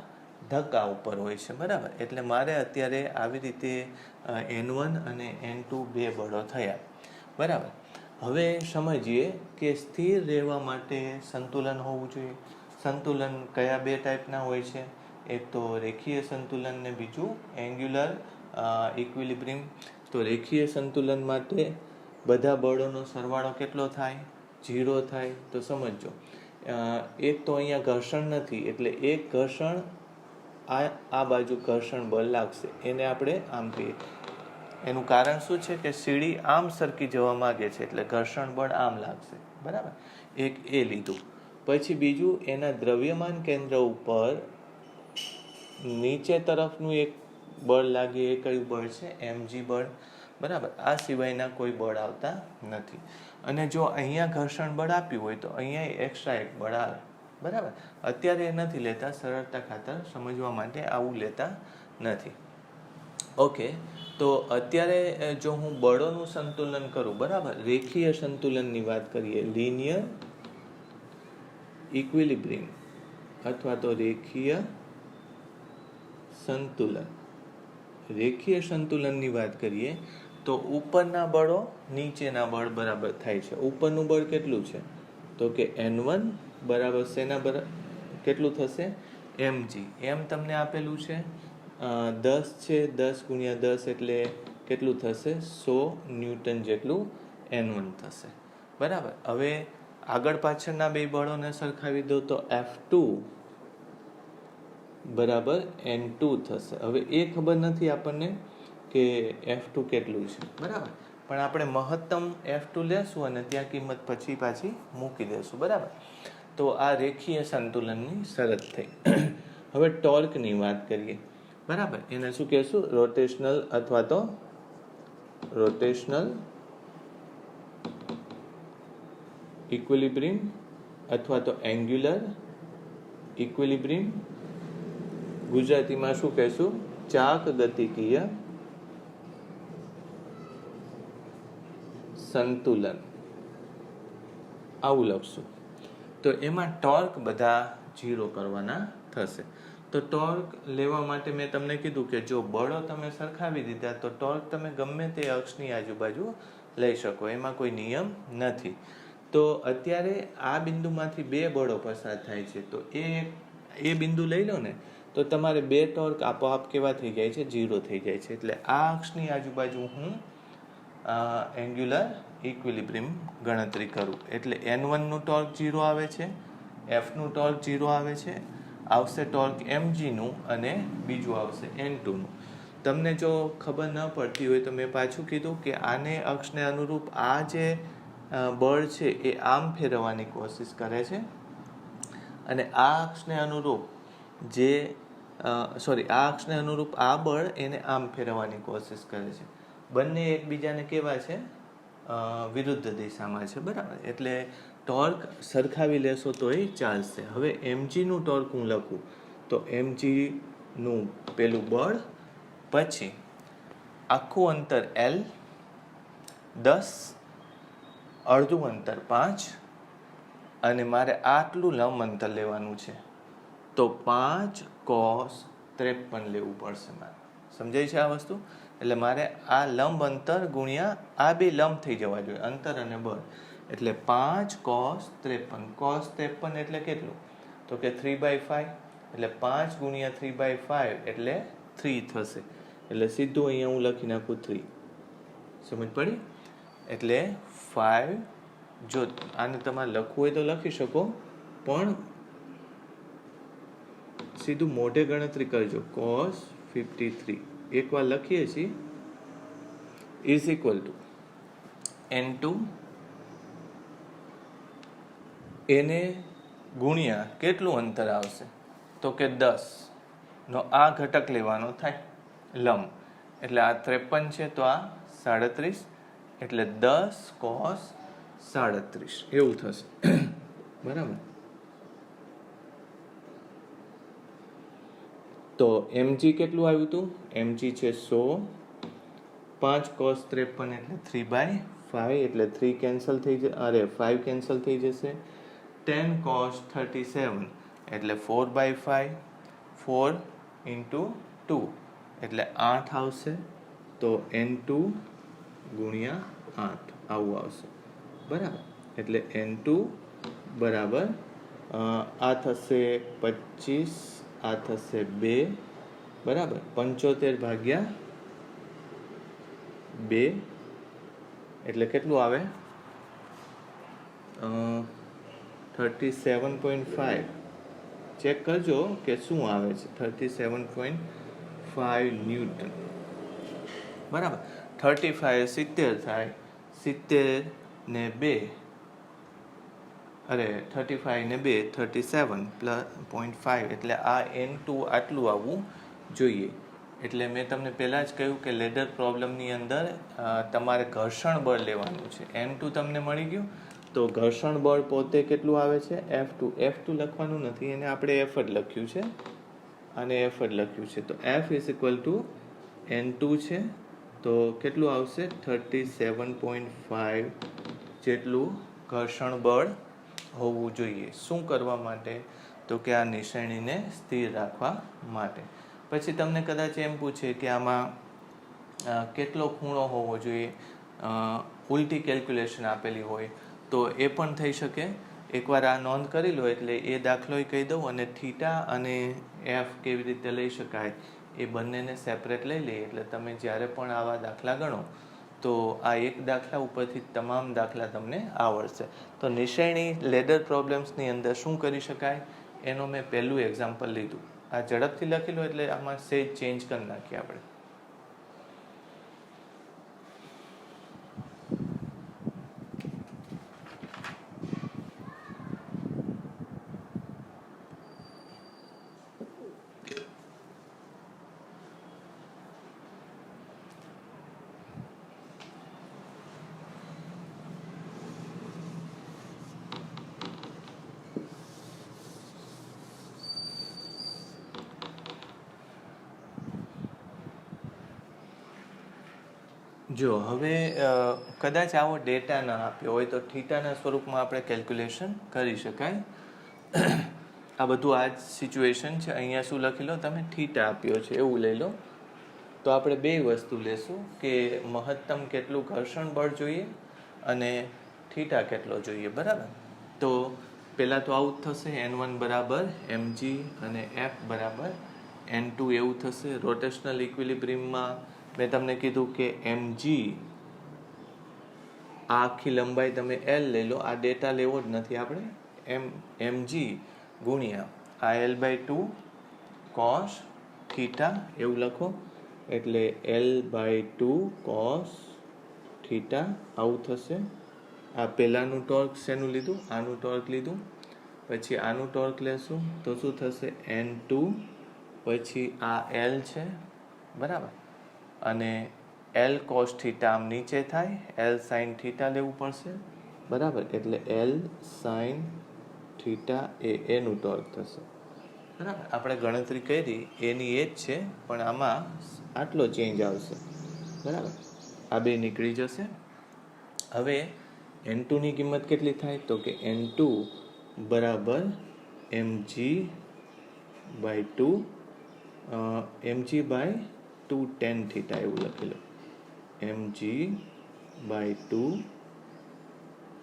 ધક્કા ઉપર હોય છે, બરાબર. એટલે મારે અત્યારે આવી રીતે N1 અને N2 બે બળો થયા. બરાબર. હવે સમજીએ કે સ્થિર રહેવા માટે સંતુલન હોવું જોઈએ. સંતુલન કયા બે ટાઈપના હોય છે? એક તો રેખીય સંતુલન ને બીજું એન્ગ્યુલર ઇક્વિલિબ્રિયમ. તો રેખીય સંતુલન માટે બધા બળોનો સરવાળો કેટલો થાય? 0 થાય. તો સમજો, એક તો અહીંયા ઘર્ષણ નથી, એટલે એક ઘર્ષણ આ બાજુ ઘર્ષણ બળ લાગશે, એને આપણે આમ કહીએ. એનું કારણ શું છે કે સીડી આમ સરકી જવા માંગે છે, એટલે ઘર્ષણ બળ આમ લાગશે. બરાબર, એક એ લીધું. પછી બીજું, એના દ્રવ્યમાન કેન્દ્ર ઉપર નીચે તરફનું એક બળ લાગે, એ કયું બળ છે? mg બળ. બરાબર, આ સિવાયના કોઈ બળ આવતા નથી. અને જો અહીંયા ઘર્ષણ બળ આપ્યું હોય તો અહીંયા એક્સ્ટ્રા એક બળ આવે. બરાબર, અત્યારે એ નથી લેતા, સરળતા ખાતર સમજવા માટે આવું લેતા નથી. ઓકે, તો અત્યારે જો હું બળોનું સંતુલન કરું, બરાબર, રેખીય સંતુલનની વાત કરીએ, લિનિયર ઇક્વિલિબ્રિયમ અથવા તો રેખીય સંતુલન. રેખીય સંતુલનની વાત કરીએ તો ઉપરના બળો નીચેના બળ બરાબર થાય છે. ઉપરનું બળ કેટલું છે? તો કે N1 બરાબર શેના બરાબર કેટલું થશે? mg. એમ તમને આપેલું છે 10 છે, 10 ગુણ્યા 10 એટલે કેટલું થશે? 100 ન્યૂટન જેટલું N1 થશે. બરાબર, હવે આગળ પાછળના બે બળોને સરખાવી દો તો F2 બરાબર N2 થશે. હવે એ ખબર નથી આપણને કે F2 કેટલું છે. બરાબર, પણ આપણે મહત્તમ F2 લેશું અને ત્યાં કિંમત પછી પાછી મૂકી દેશું. બરાબર, તો આ રેખીય સંતુલનની શરત થઈ. હવે ટોર્કની વાત કરીએ. બરાબર, એને શું કહેશું? રોટેશનલ અથવા તો રોટેશનલ ઇક્વિલિબ્રિયમ અથવા તો એન્ગ્યુલર ઇક્વિલિબ્રિયમ. ગુજરાતીમાં શું કહેશું? ચાક ગતિકીય સંતુલન, આવું લખશું. તો એમાં ટોર્ક બધા 0 કરવાના થશે. તો ટોર્ક લેવા માટે મેં તમને કીધું કે જો બળો તમે સરખાવી દીધા તો ટોર્ક તમે ગમે તે અક્ષની આજુબાજુ લઈ શકો, એમાં કોઈ નિયમ નથી. તો અત્યારે આ બિંદુમાંથી બે બળો પસાર થાય છે, તો એ બિંદુ લઈ લો ને, તો તમારે બે ટોર્ક આપોઆપ કેવા થઈ જાય છે? 0 થઈ જાય છે. એટલે આ અક્ષની આજુબાજુ હું એન્ગ્યુલર ઇક્વિલિબ્રિયમ ગણતરી કરું, એટલે N1 નું ટોર્ક 0 આવે છે, F નું ટોર્ક 0 આવે છે, આવશે ટોર્ક mg નું, અને બીજું આવશે N2 નું. તમને જો ખબર ન પડતી હોય તો મેં પાછું કીધું કે આને અક્ષને અનુરૂપ આ જે બળ છે એ આમ ફેરવવાની કોશિશ કરે છે, અને આ અક્ષને અનુરૂપ આ અક્ષને અનુરૂપ આ બળ એને આમ ફેરવવાની કોશિશ કરે છે. બંને એકબીજાને કેવા છે? વિરુદ્ધ દિશામાં છે. બરાબર, એટલે ટોર્ક સરખાવી લેશો તો એ ચાલશે. હવે mg નું ટોર્ક હું લખું તો mg નું પેલું બળ, પછી આખું અંતર L 10, અડધું અંતર 5, અને મારે આટલું લંબ અંતર લેવાનું છે, તો 5 cos 53 લેવું પડશે મારે. સમજાય છે આ વસ્તુ? એટલે મારે આ લંબ અંતર ગુણ્યા આ બે લંબ થઈ જવા જોઈએ, અંતર અને બળ. એટલે 5 cos 53. cos 53 એટલે કેટલું? તો કે 3/5. એટલે 5 ગુણ્યા 3/5 એટલે 3 થશે. એટલે સીધું અહીંયા હું લખી નાખું 3. સમજ પડી? એટલે 5. જો આને તમારે લખવું હોય તો લખી શકો, પણ સીધું મોઢે ગણતરી કરજો. cos 53 એકવાર લખીએ છીએ ઇઝ ઇક્વલ ટુ N2 એને ગુણ્યા કેટલું અંતર આવશે? તો કે 10 નો આ ઘટક લેવાનો થાય લંબ, એટલે આ 53 છે તો આ 37, એટલે 10 cos 37 એવું થશે. બરાબર, તો mg કેટલું આવ્યું હતું? mg છે 100, 5 cos 53 એટલે 3/5, એટલે 3 કેન્સલ થઈ જશે, અરે 5 કેન્સલ થઈ જશે. 10 cos 37 એટલે 4/5, 4 into 2 એટલે 8 આવશે. તો N2 ગુણ્યા 8. આવું આવશે, બરાબર. એટલે N2 બરાબર આ થશે 25, આ થશે 2, બરાબર. 75 ભાગ્યા 2 એટલે કેટલું આવે? 37.5. ચેક કરજો કે શું આવે છે. 37.5 ન્યૂટન, બરાબર. 35 70 થાય, 70 ને 2 અરે 35 ને 2 37.5 એટલે આ N2 આટલું આવવું જોઈએ. એટલે મેં તમને પહેલાં જ કહ્યું કે લેડર પ્રોબ્લેમની અંદર તમારે ઘર્ષણ બળ લેવાનું છે. N2 તમને મળી ગયું, તો ઘર્ષણ બળ પોતે કેટલું આવે છે? F2 લખવાનું નથી, એને આપણે F જ લખ્યું છે, અને F જ લખ્યું છે. તો F is equal to N2 છે, તો કેટલું આવશે? 37.5 જેટલું ઘર્ષણ બળ હોવું જોઈએ. શું કરવા માટે? તો કે આ નિશાનીને સ્થિર રાખવા માટે. પછી તમને કદાચ એમ પૂછે કે આમાં કેટલો ખૂણો હોવો જોઈએ, ઉલટી કેલ્ક્યુલેશન આપેલી હોય તો એ પણ થઈ શકે. એકવાર આ નોંધ કરી લો એટલે એ દાખલો કહી દઉં, અને થીટા અને એફ કેવી રીતે લઈ શકાય એ બંનેને સેપરેટ લઈ લઈએ. એટલે તમે જ્યારે પણ આવા દાખલા ગણો તો આ એક દાખલા ઉપરથી તમામ દાખલા તમને આવડશે. તો નિશાની લેડર પ્રોબ્લેમ્સની અંદર શું કરી શકાય એનો મેં પહેલું એક્ઝામ્પલ લીધું. આ ઝડપથી લખી લો એટલે આમાં સેજ ચેન્જ કરી નાખીએ આપણે. જો હવે કદાચ આવો ડેટા ન આપ્યો હોય તો થીટાના સ્વરૂપમાં આપણે કેલ્ક્યુલેશન કરી શકાય. આ બધું આ જ સિચ્યુએશન છે. અહીંયા શું લખી લો તમે? થીટા આપ્યો છે એવું લઈ લો. તો આપણે બે વસ્તુ લેશું કે મહત્તમ કેટલું ઘર્ષણ બળ જોઈએ અને થીટા કેટલો જોઈએ, બરાબર. તો પહેલાં તો આવું જ થશે. N1 બરાબર mg અને F બરાબર N2 એવું થશે. રોટેશનલ ઇક્વિલિબ્રિયમમાં મેં તમને કીધું કે mg આ આખી લંબાઈ તમે L લઈ લો. આ ડેટા લેવો જ નથી આપણે. mg ગુણ્યા આ L/2 cos થીટા એવું લખો. એટલે L/2 cos થીટા આવું થશે. આ પહેલાંનું ટોર્ક શેનું લીધું? આનું ટોર્ક લીધું. પછી આનું ટોર્ક લેશું તો શું થશે? N2 પછી આ L છે, બરાબર. અને L cos થીટા આમ નીચે થાય, L sin થીટા લેવું પડશે, બરાબર. એટલે L sin થીટા એનું ટોર્ક થશે, બરાબર. આપણે ગણતરી કરી એની એ જ છે, પણ આમાં આટલો ચેન્જ આવશે, બરાબર. આ બે નીકળી જશે. હવે N2 ની કિંમત કેટલી થાય? તો કે N2 બરાબર mg/2 mg/2 tan થીટા એવું લખી લો. mg/2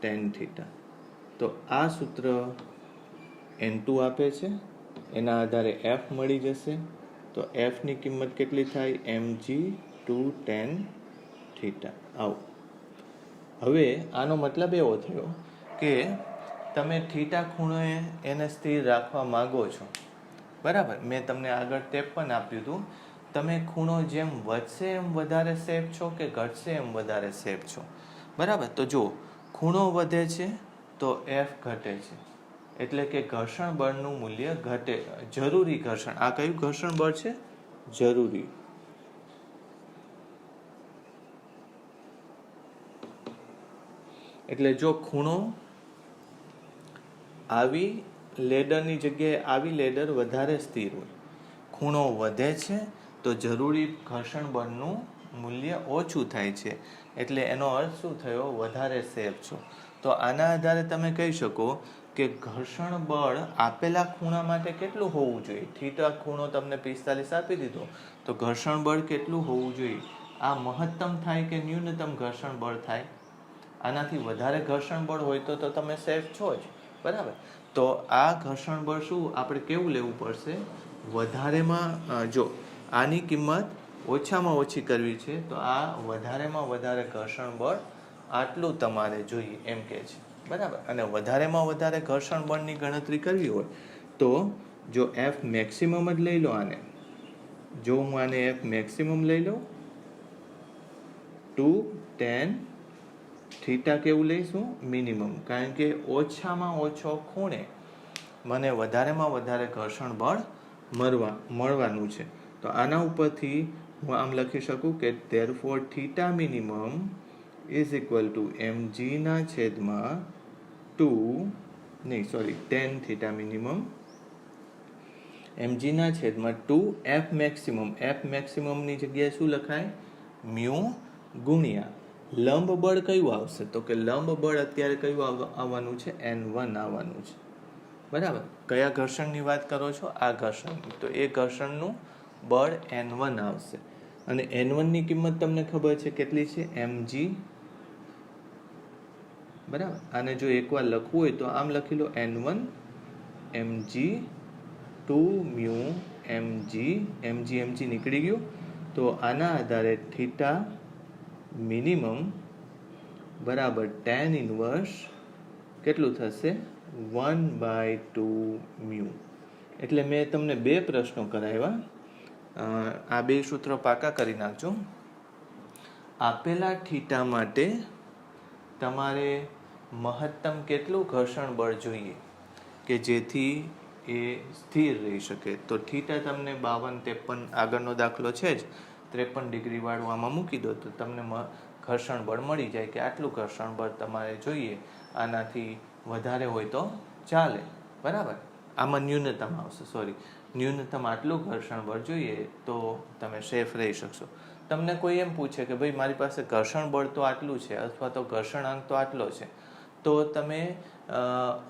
tan theta. તો આ સૂત્ર N2 આપે છે, એના આધારે F મળી જશે. તો F ની કિંમત કેટલી થાય? mg/2 tan theta. આવું. હવે આનો મતલબ એવો થયો કે તમે થીટા ખૂણોએ એને સ્થિર રાખવા માગો છો, બરાબર. મેં તમને આગળ ટેપ પણ આપ્યું હતું. તમે ખૂણો જેમ વધશે એમ વધારે સેફ છો કે ઘટશે એમ વધારે સેફ છો, બરાબર. તો જો ખૂણો વધે છે તો F ઘટે છે, એટલે કે ઘર્ષણ બળનું મૂલ્ય ઘટે. જરૂરી ઘર્ષણ, આ કયું ઘર્ષણ બળ છે? જરૂરી. એટલે જો ખૂણો આવી લેડરની જગ્યાએ આવી લેડર વધારે સ્થિર હોય, ખૂણો વધે છે તો જરૂરી ઘર્ષણ બળનું મૂલ્ય ઓછું થાય છે. એટલે એનો અર્થ શું થયો? વધારે સેફ છો. તો આના આધારે તમે કહી શકો કે ઘર્ષણ બળ આપેલા ખૂણા માટે કેટલું હોવું જોઈએ. થીટા ખૂણો તમને 45 આપી દીધો, તો ઘર્ષણ બળ કેટલું હોવું જોઈએ? આ મહત્તમ થાય કે ન્યૂનતમ ઘર્ષણ બળ થાય? આનાથી વધારે ઘર્ષણ બળ હોય તો તમે સેફ છો જ, બરાબર. તો આ ઘર્ષણ બળ શું આપણે કેવું લેવું પડશે, વધારેમાં જો આની કિંમત ઓછામાં ઓછી કરવી છે તો આ વધારેમાં વધારે ઘર્ષણ બળ આટલું તમારે જોઈએ એમ કે છે, બરાબર. અને વધારેમાં વધારે ઘર્ષણ બળની ગણતરી કરવી હોય તો જો એફ મેક્સિમમ જ લઈ લો આને, જો હું આને એફ મેક્સિમમ લઈ લઉં 2tan થીટા કેવું લઈશું મિનિમમ, કારણ કે ઓછામાં ઓછો ખૂણે મને વધારેમાં વધારે ઘર્ષણ બળ મળવાનું છે. તો આના ઉપરથી હું આમ લખી શકું કે therefore theta minimum is equal to mg ના છેદમાં 10 થીટા મિનિમમ mg ના છેદમાં 2 f મેક્સિમમની જગ્યાએ શું લખાય, મ્યુ ગુણ્યા લંબ બળ કયું આવશે, તો કે લંબ બળ અત્યારે કયું આવવાનું છે, n1 આવવાનું છે, બરાબર. કયા ઘર્ષણની વાત કરો છો, આ ઘર્ષણની. તો એ ઘર્ષણનું બળ n1 આવશે અને n1 ની કિંમત તમને ખબર છે કેટલી છે, mg, બરાબર. આને જો એકવાર લખવું હોય તો આમ લખી લો n1 mg 2 મ્યુ mg નીકળી ગયું. તો આના આધારે થીટા મિનિમમ બરાબર tan ઇનવર્સ કેટલું થશે, 1/2 મ્યુ. એટલે મેં તમને બે પ્રશ્નો કરાવ્યા, આ બે સૂત્રો પાકા કરી નાખજો. આપેલા થીટા માટે તમારે મહત્તમ કેટલું ઘર્ષણ બળ જોઈએ કે જેથી એ સ્થિર રહી શકે. તો થીટા તમને 52-53 આગળનો દાખલો છે જ, 53 ડિગ્રી વાળું આમાં મૂકી દો તો તમને ઘર્ષણ બળ મળી જાય કે આટલું ઘર્ષણ બળ તમારે જોઈએ, આનાથી વધારે હોય તો ચાલે, બરાબર. આમાં ન્યૂનતમ આવશે, ન્યૂનતમ આટલું ઘર્ષણ બળ જોઈએ તો તમે સેફ રહી શકશો. તમને કોઈ એમ પૂછે કે ભાઈ મારી પાસે ઘર્ષણ બળ તો આટલું છે અથવા તો ઘર્ષણાંક તો આટલો છે, તો તમે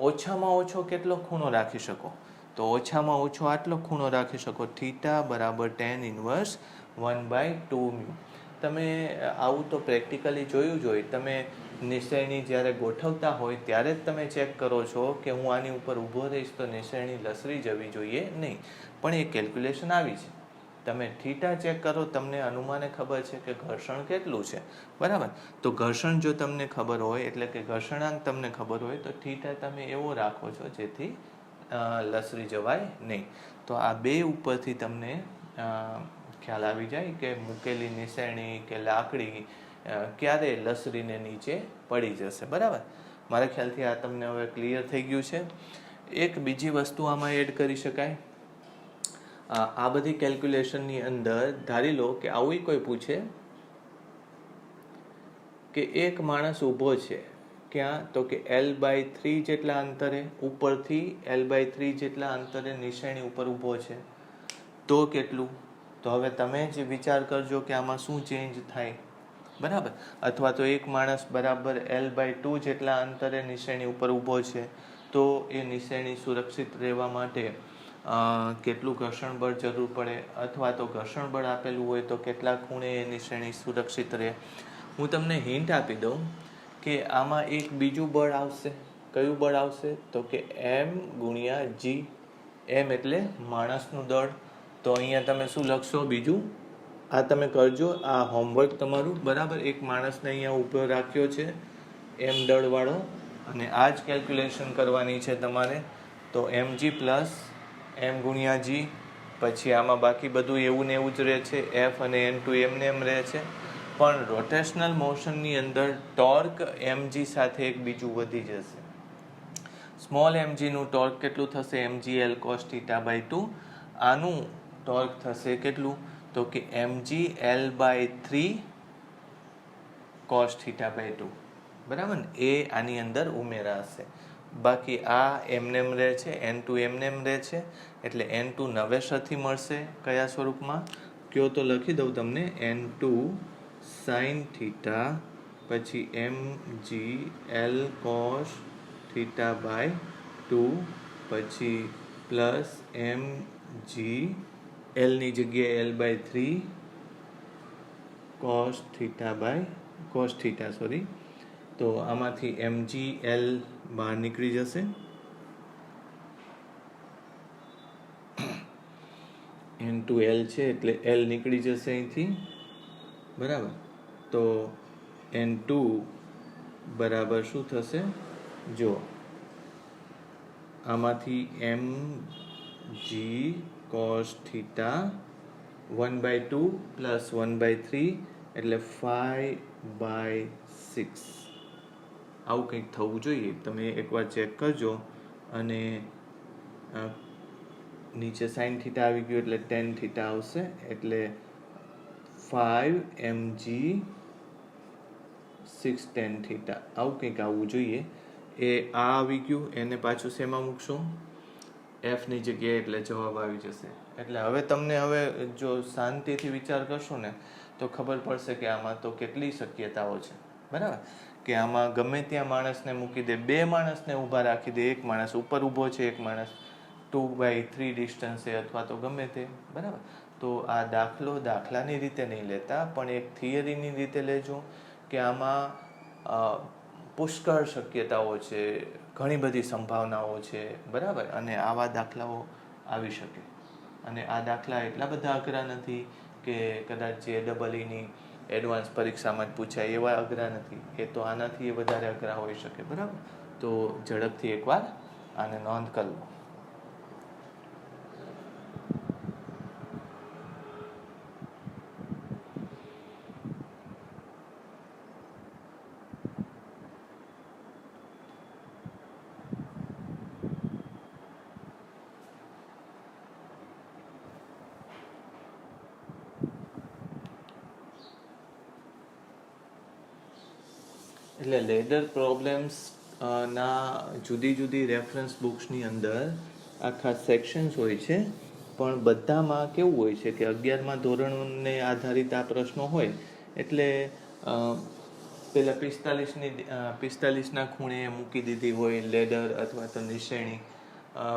ઓછામાં ઓછો કેટલો ખૂણો રાખી શકો, તો ઓછામાં ઓછો આટલો ખૂણો રાખી શકો, થીટા બરાબર tan ઇનવર્સ 1/2 મ્યુ. તમે આવું તો પ્રેક્ટિકલી જોયું જ હોય, તમે નિશ્ચયની જ્યારે ગોઠવતા હોય ત્યારે જ તમે ચેક કરો છો કે હું આની ઉપર ઊભો રહીશ તો નિશ્ચયની લસરી જવી જોઈએ નહીં, પણ એ કેલ્ક્યુલેશન આવી છે. તમે થીટા ચેક કરો, તમને અનુમાને ખબર છે કે ઘર્ષણ કેટલું છે, બરાબર. તો ઘર્ષણ જો તમને ખબર હોય એટલે કે ઘર્ષણાંક તમને ખબર હોય તો થીટા તમે એવો રાખો છો જેથી લસરી જવાય નહીં. તો આ બે ઉપરથી તમને ખ્યાલ આવી જાય કે મૂકેલી નિશાની કે લાકડી ક્યારે લસરીને નીચે પડી જશે, બરાબર. મારા ખ્યાલથી આ તમને હવે ક્લિયર થઈ ગયું છે. એક બીજી વસ્તુ આમાં એડ કરી શકાય, આ બધી કેલ્ક્યુલેશનની અંદર ધારી લો કે આવું કોઈ પૂછે કે એક માણસ ઊભો છે ક્યાં, તો કે L/3 જેટલા અંતરે, ઉપરથી L/3 જેટલા અંતરે નિશાની ઉપર ઊભો છે, તો કેટલું, તો હવે તમે જ વિચાર કરજો કે આમાં શું ચેન્જ થાય, બરાબર. અથવા તો એક માણસ બરાબર L/2 જેટલા અંતરે નિશાની ઉપર ઊભો છે, તો એ નિશાની સુરક્ષિત રહેવા માટે કેટલું ઘર્ષણ બળ જરૂર પડે, અથવા તો ઘર્ષણ બળ આપેલું હોય તો કેટલા ખૂણે એ નિશાની સુરક્ષિત રહે. હું તમને હિન્ટ આપી દઉં કે આમાં એક બીજું બળ આવશે. કયું બળ આવશે, તો કે m/g. m એટલે માણસનું દળ. તો અહીંયા તમે શું લખશો બીજું, આ તમે કરજો, આ હોમવર્ક તમારું, બરાબર. એક માણસને અહીંયા ઊભો રાખ્યો છે m દળવાળો અને આ જ કેલ્ક્યુલેશન કરવાની છે તમારે. તો mg પ્લસ m/g, પછી આમાં બાકી બધું એવું ને એવું જ રહે છે, f અને n2 એમને એમ રહે છે, પણ રોટેશનલ મોશનની અંદર ટોર્ક mg સાથે એક બીજું વધી જશે. સ્મોલ mg નું ટોર્ક કેટલું થશે, mgl cos θ/2. આનું ટોર્ક થશે કેટલું, તો કે mgl/3 cos θ/2, બરાબર ને. એ આની અંદર ઉમેરાશે. બાકી આ એમનેમ રહે છે, n2 એમનેમ રહે છે, એટલે n2 નવેસરથી મળશે. કયા સ્વરૂપમાં કયો તો લખી દઉં તમને, n2 sin θ પછી mgl cos θ/2 પછી પ્લસ mgl ની જગ્યાએ L/3 cos θ તો આમાંથી mgl બહાર નીકળી જશે, n2l છે એટલે l નીકળી જશે અહીંથી, બરાબર. તો n2 બરાબર શું થશે, જો આમાંથી mg cos theta 1/2 પ્લસ 1/3 એટલે 5/6 આવું કંઈક થવું જોઈએ. તમે એકવાર ચેક કરજો. અને નીચે સાઇન થીટા આવી ગયું એટલે ટેન થીટા આવશે, એટલે 5 mg 6 tan થીટા આવું કંઈક આવવું જોઈએ. એ આ આવી ગયું, એને પાછું શેમાં મૂકશો, f ની જગ્યાએ, એટલે જવાબ આવી જશે. એટલે હવે તમને જો શાંતિથી વિચાર કરશો ને તો ખબર પડશે કે આમાં તો કેટલી શક્યતાઓ છે, બરાબર. કે આમાં ગમે ત્યાં માણસને મૂકી દે, બે માણસને ઊભા રાખી દે, એક માણસ ઉપર ઊભો છે, એક માણસ 2/3 ડિસ્ટન્સે, અથવા તો ગમે તે, બરાબર. તો આ દાખલાની રીતે નહીં લેતા, પણ એક થિયરીની રીતે લેજો કે આમાં પુષ્કળ શક્યતાઓ છે, ઘણી બધી સંભાવનાઓ છે, બરાબર. અને આવા દાખલાઓ આવી શકે. અને આ દાખલા એટલા બધા અઘરા નથી કે કદાચ JEEની એડવાન્સ પરીક્ષામાં જ પૂછાય એવા અઘરા નથી. એ તો આનાથી વધારે અઘરા હોઈ શકે, બરાબર. તો ઝડપથી એકવાર આને નોંધ કરી લો. એટલે લેડર પ્રોબ્લેમ્સ ના જુદી જુદી રેફરન્સ બુક્સની અંદર આખા સેક્શન્સ હોય છે, પણ બધામાં કેવું હોય છે કે 11મા ધોરણને આધારિત આ પ્રશ્નો હોય. એટલે પેલા 45ના ખૂણે મૂકી દીધી હોય લેડર અથવા તો નિશેણી,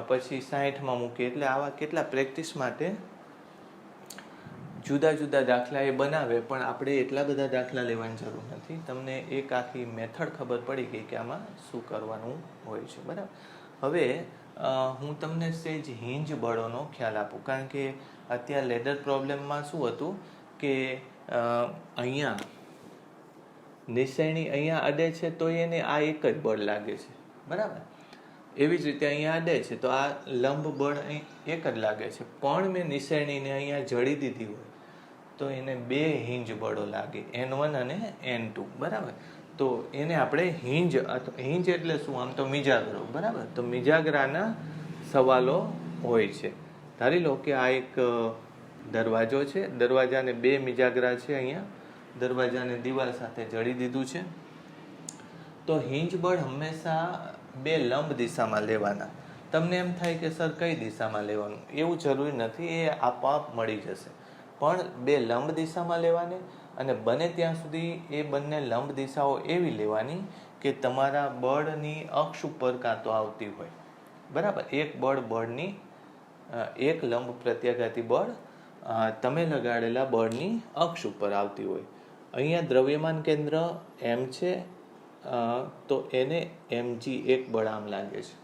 પછી 60માં મૂકી. એટલે આવા કેટલા પ્રેક્ટિસ માટે જુદા જુદા દાખલા એ બનાવે, પણ આપણે એટલા બધા દાખલા લેવાની જરૂર નથી. તમને એક આખી મેથડ ખબર પડી ગઈ કે આમાં શું કરવાનું હોય છે, બરાબર. હવે હું તમને સેજ હિંજ બળોનો ખ્યાલ આપું, કારણ કે અત્યારે લેડર પ્રોબ્લેમમાં શું હતું કે અહીંયા નિશાની અહીંયા અડે છે તો એને આ એક જ બળ લાગે છે, બરાબર. એવી જ રીતે અહીંયા અડે છે તો આ લંબ બળ અહીં એક જ લાગે છે. પણ મેં નિશાનીને અહીંયા જડી દીધી હોય તો એને બે હિંજ બળો લાગે, N1 અને N2, બરાબર. તો એને આપણે હિંજ એટલે શું, આમ તો મિજાગરો, બરાબર. તો મિજાગરાના સવાલો હોય છે. ધારી લો કે આ એક દરવાજો છે, દરવાજાને બે મિજાગરા છે, અહીંયા દરવાજાને દિવાલ સાથે જડી દીધું છે. તો હિંજ બળ હંમેશા બે લંબ દિશામાં લેવાના. તમને એમ થાય કે સર કઈ દિશામાં લેવાનું, એવું જરૂરી નથી, એ આપોઆપ મળી જશે. પણ બે લંબ દિશામાં લેવાની, અને બને ત્યાં સુધી એ બંને લંબ દિશાઓ એવી લેવાની કે તમારા બળની અક્ષ ઉપર કાં તો આવતી હોય, બરાબર. એક બળની એક લંબ પ્રત્યાઘાતી બળ તમે લગાડેલા બળની અક્ષ ઉપર આવતી હોય. અહીંયા દ્રવ્યમાન કેન્દ્ર M છે, તો એને mg એક બળ આમ લાગે છે.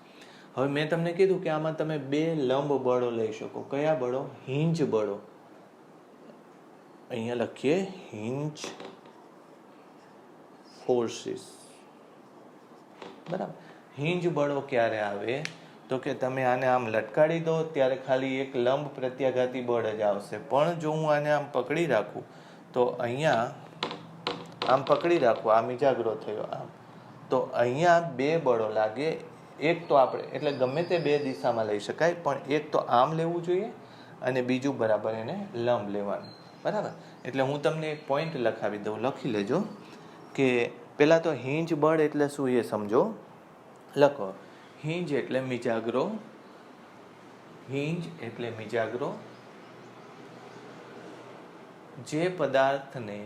હવે મેં તમને કીધું કે આમાં તમે બે લંબ બળો લઈ શકો. કયા બળો? હિંજ બળો. અહીંયા લખીએ હિંજ ફોર્સીસ, બરાબર. હિંજ બળો ક્યારે આવે તો કે તમે આને આમ લટકાડી દો ત્યારે ખાલી એક લંબ પ્રત્યાઘાતી બળ જ આવશે. પણ જો હું આને આમ પકડી રાખું તો અહીંયા આમ પકડી રાખો, આ મિજાગરો થયો આમ, તો અહીંયા બે બળો લાગે. એક તો આપણે એટલે ગમે તે બે દિશામાં લઈ શકાય, પણ એક તો આમ લેવું જોઈએ અને બીજું બરાબર એને લંબ લેવાનું, બરાબર. એટલે હું તમને એક પોઈન્ટ લખાવી દઉં, લખી લેજો કે પહેલાં તો હિંજ બળ એટલે શું એ સમજો. લખો, હિંજ એટલે મિજાગરો. હિંજ એટલે મિજાગરો. જે પદાર્થને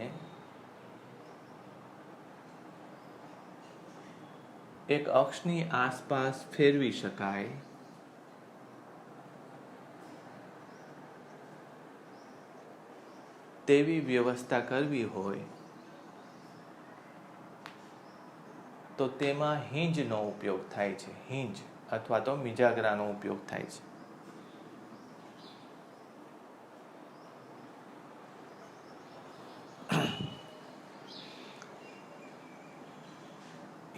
એક અક્ષની આસપાસ ફેરવી શકાય તેવી વ્યવસ્થા કરવી હોય તો તેમાં હિંજનો ઉપયોગ થાય છે. હિંજ અથવા તો મિજાગરાનો ઉપયોગ થાય છે.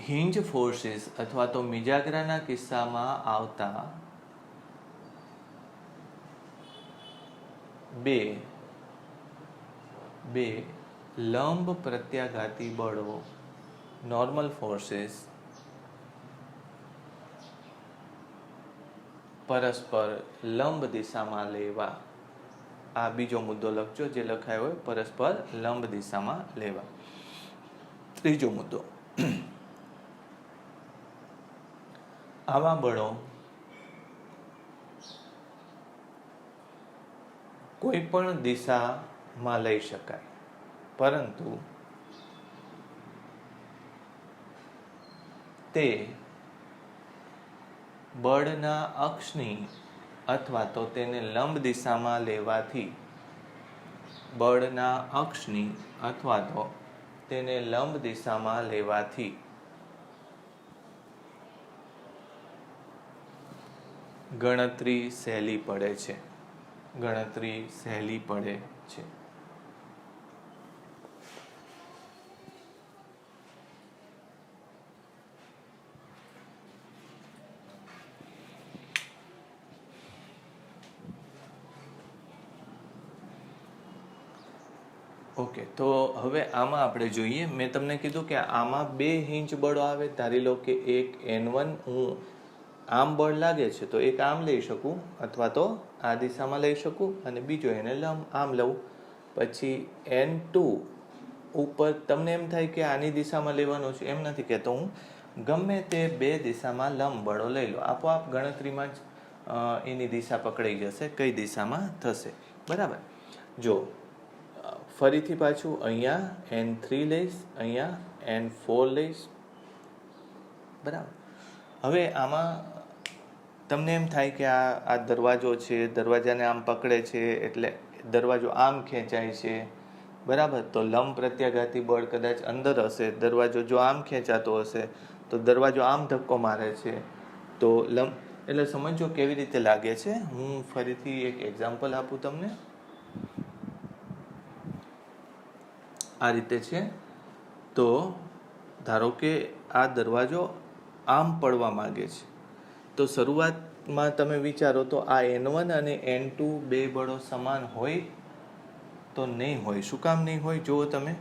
હિંજ ફોર્સિસ અથવા તો મિજાગરાના કિસ્સામાં આવતા બે લંબ પ્રત્યાઘાતી બળો નોર્મલ ફોર્સિસ પરસ્પર લંબ દિશામાં લેવા. આ બીજો મુદ્દો લખજો જે લખાયો હોય, પરસ્પર લંબ દિશામાં લેવા. ત્રીજો મુદ્દો, આવા બળો કોઈ પણ દિશામાં લઈ શકાય, પરંતુ તે બળના અક્ષની અથવા તો તેને લંબ દિશામાં લેવાથી બળના અક્ષની અથવા તો તેને લંબ દિશામાં લેવાથી ગણતરી સહેલી પડે છે. ગણતરી સહેલી પડે છે. ઓકે, તો હવે આમાં આપણે જોઈએ. મેં તમને કીધું કે આમાં બે હિંજ બળો આવે. ધારી લો કે એક N1 હું આમ બળ લાગે છે તો એક આમ લઈ શકું અથવા તો આ દિશામાં લઈ શકું અને બીજો એને આમ લઉં. પછી N2 ઉપર તમને એમ થાય કે આની દિશામાં લેવાનો છે, એમ નથી કહેતો હું. ગમે તે બે દિશામાં લંબ બળો લઈ લો, આપોઆપ ગણતરીમાં જ એની દિશા પકડાઈ જશે, કઈ દિશામાં થશે. બરાબર. જો ફરીથી પાછું અહીંયા N3 લઈશ, અહીંયા N4 લઈશ. બરાબર. હવે આમાં તમને એમ થાય કે આ દરવાજો છે, દરવાજાને આમ પકડે છે એટલે દરવાજો આમ ખેંચાય છે. બરાબર. તો લંબ પ્રત્યાઘાતી બળ કદાચ અંદર હશે, દરવાજો જો આમ ખેંચાતો હશે તો દરવાજો આમ ધક્કો મારે છે. તો એટલે સમજો કેવી રીતે લાગે છે. હું ફરીથી એક એક્ઝામ્પલ આપું તમને. આ રીતે છે. તો ધારો કે આ દરવાજો આમ પડવા માંગે છે, તો શરૂઆતમાં તમે વિચારો તો આ N1 અને N2 બે બળો સમાન હોય તો નહીં હોય. શું કામ નહીં હોય? જુઓ તમે,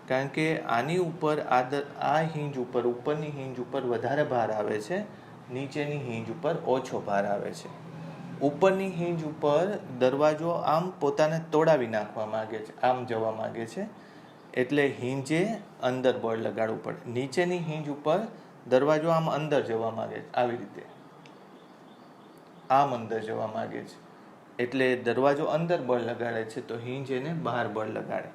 કારણ કે આની ઉપર આ હિંજ ઉપર, ઉપરની હિંજ ઉપર વધારે ભાર આવે છે, નીચેની હિંજ ઉપર ઓછો ભાર આવે છે. ઉપરની હિંજ ઉપર દરવાજો આમ પોતાને તોડાવી નાખવા માંગે છે, આમ જવા માંગે છે, એટલે હિંજે અંદર બળ લગાડવું પડે. નીચેની હિંજ ઉપર દરવાજો આમ અંદર જવા માંગે છે, આવી રીતે આમ અંદર જવા માંગે છે, એટલે દરવાજો અંદર બળ લગાડે છે તો હિંજ એને બહાર બળ લગાડે.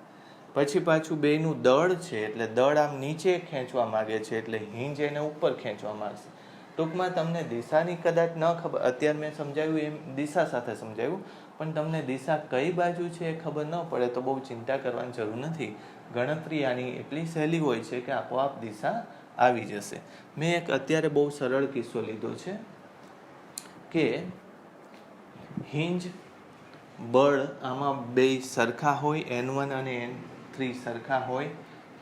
પછી પાછું બેયનું દળ છે, એટલે દળ આમ નીચે ખેંચવા માંગે છે એટલે હિંજ એને ઉપર ખેંચવા માંગશે. ટૂંકમાં તમને દિશાની કદાચ ન ખબર, અત્યારે મેં સમજાવ્યું એમ દિશા સાથે સમજાવ્યું, પણ તમને દિશા કઈ બાજુ છે એ ખબર ન પડે તો બહુ ચિંતા કરવાની જરૂર નથી. ગણતરી આની એટલી સહેલી હોય છે કે આપોઆપ દિશા આવી જશે. મેં એક અત્યારે બહુ સરળ કિસ્સો લીધો છે કે હિંજ બળ આમાં બે સરખા હોય, N1 અને N3 સરખા હોય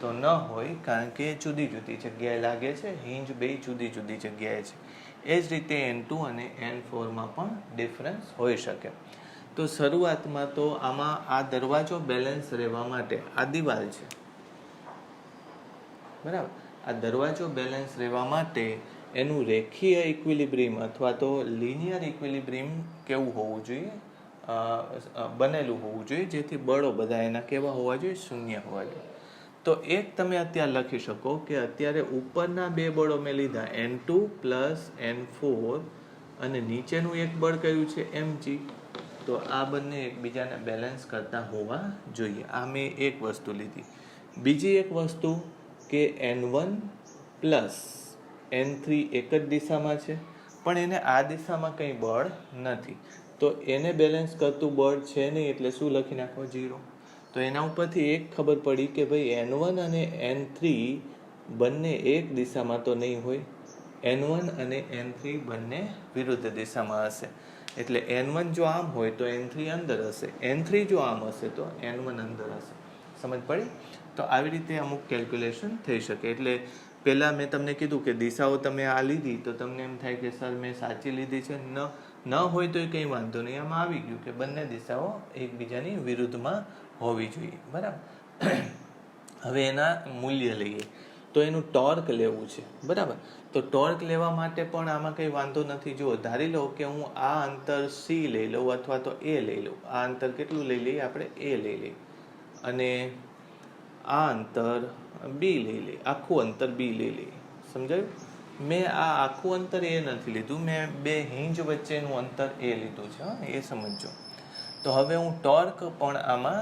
તો ન હોય, કારણ કે જુદી જુદી જગ્યાએ લાગે છે. હિંજ બે જુદી જુદી જગ્યાએ છે. એ જ રીતે N2 અને N4માં પણ ડિફરન્સ હોઈ શકે. તો શરૂઆતમાં તો આમાં આ દરવાજો બેલેન્સ રહેવા માટે આ દિવાલ છે, બરાબર. આ દરવાજો બેલેન્સ રહેવા માટે એનું રેખીય ઇક્વિલિબ્રિયમ અથવા તો લિનિયર ઇક્વિલિબ્રિયમ કેવું હોવું જોઈએ? બનેલું હોવું જોઈએ, જેથી બળો બધા એના કેવા હોવા જોઈએ? શૂન્ય હોવા જોઈએ. તો એક તમે અત્યારે લખી શકો કે અત્યારે ઉપરના બે બળો મેં લીધા, N2 પ્લસ N4, અને નીચેનું એક બળ કયું છે? mg. તો આ બંને એકબીજાને બેલેન્સ કરતા હોવા જોઈએ. આ મેં એક વસ્તુ લીધી. બીજી એક વસ્તુ કે N1 પ્લસ N3 એક જ દિશામાં છે, પણ એને આ દિશામાં કંઈ બળ નથી, તો એને બેલેન્સ કરતું બળ છે નહીં, એટલે શું લખી નાખો? 0. તો એના ઉપરથી એક ખબર પડી કે ભાઈ N1 અને N3 બંને એક દિશામાં તો નહીં હોય. N1 અને N3 બંને વિરુદ્ધ દિશામાં હશે. એટલે N1 જો આમ હોય તો N3 અંદર હશે, N3 જો આમ હશે તો N1 અંદર હશે. સમજ પડી? તો આવી રીતે અમુક કેલ્ક્યુલેશન થઈ શકે. એટલે પહેલાં મેં તમને કીધું કે દિશાઓ તમે આ લીધી તો તમને એમ થાય કે સર મેં સાચી લીધી છે, ન હોય તો એ કંઈ વાંધો નહીં. આમાં આવી ગયું કે બંને દિશાઓ એકબીજાની વિરુદ્ધમાં હોવી જોઈએ. બરાબર. હવે એના મૂલ્ય લઈએ તો એનું ટોર્ક લેવું છે. બરાબર. તો ટોર્ક લેવા માટે પણ આમાં કંઈ વાંધો નથી. જો ધારી લો કે હું આ અંતર C લઈ લઉં અથવા તો A લઈ લઉં. આ અંતર કેટલું લઈ લઈએ આપણે? A લઈ લઈએ. અને આ અંતર B લઈ લઈએ, આખું અંતર B લઈ લઈએ. સમજાયું? મેં આ આખું અંતર A નથી લીધું, મેં બે હિંજ વચ્ચેનું અંતર A લીધું છે. એ સમજો. તો હવે હું ટોર્ક પણ આમાં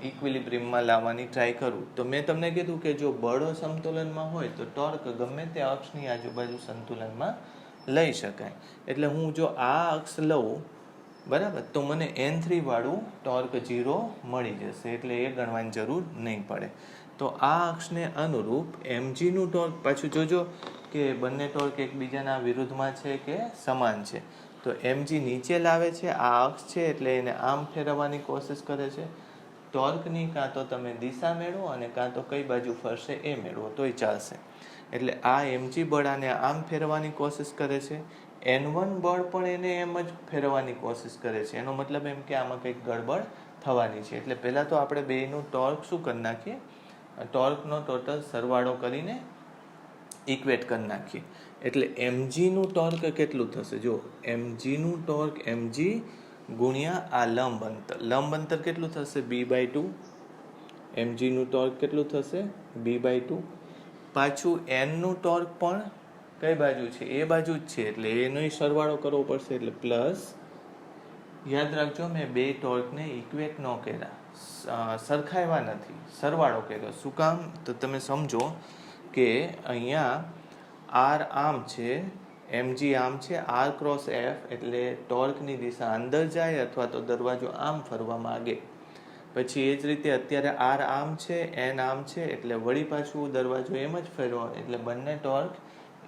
ઇક્વિલિબ્રિયમમાં લાવવાની ટ્રાય કરું. તો મેં તમને કીધું કે જો બળો સમતુલનમાં હોય તો ટોર્ક ગમે તે અક્ષની આજુબાજુ સંતુલનમાં લઈ શકાય. એટલે હું જો આ અક્ષ લઉં, બરાબર, તો મને N3 વાળું ટોર્ક 0 મળી જશે. એટલે એ ગણવાની જરૂર નહીં પડે. તો આ અક્ષને અનુરૂપ mgનું ટોર્ક, પાછું જોજો કે બંને ટોર્ક એકબીજાના વિરુદ્ધમાં છે કે સમાન છે. તો mg નીચે લાવે છે, આ અક્ષ છે એટલે એને આમ ફેરવવાની કોશિશ કરે છે. ટોર્કની કાં તો તમે દિશા મેળવો અને કાં તો કઈ બાજુ ફરશે એ મેળવો તોય ચાલશે. એટલે આ mg બળ આને આમ ફેરવવાની કોશિશ કરે છે. N1 બળ પણ એને એમ જ ફેરવવાની કોશિશ કરે છે. એનો મતલબ એમ કે આમાં કંઈક ગડબડ થવાની છે. એટલે પહેલાં તો આપણે બેયનું ટોર્ક શું કરી નાખીએ? ટોર્કનો ટોટલ સરવાળો કરીને ઇક્વેટ કરી નાખીએ. એટલે mgનું ટોર્ક કેટલું થશે? જો mgનું ટોર્ક mg ગુણ્યા આ લંબ અંતર કેટલું થશે? b/2. mgનું ટોર્ક કેટલું થશે? b/2. પાછું n નું ટોર્ક પણ કઈ બાજુ છે? એ બાજુ જ છે. એટલે એનો સરવાળો કરવો પડશે. એટલે પ્લસ, યાદ રાખજો મેં બે ટોર્કને ઇક્વેટ ન કર્યા, સરખાવ્યા નથી, સરવાળો કર્યો. શું કામ? તો તમે સમજો કે અહીંયા r આમ છે, mg આમ છે, r ક્રોસ f એટલે ટોર્કની દિશા અંદર જાય અથવા તો દરવાજો આમ ફરવા માંગે. પછી એ જ રીતે અત્યારે r આમ છે, n આમ છે એટલે વળી પાછું દરવાજો એમ જ ફેરવો એટલે બંને ટોર્ક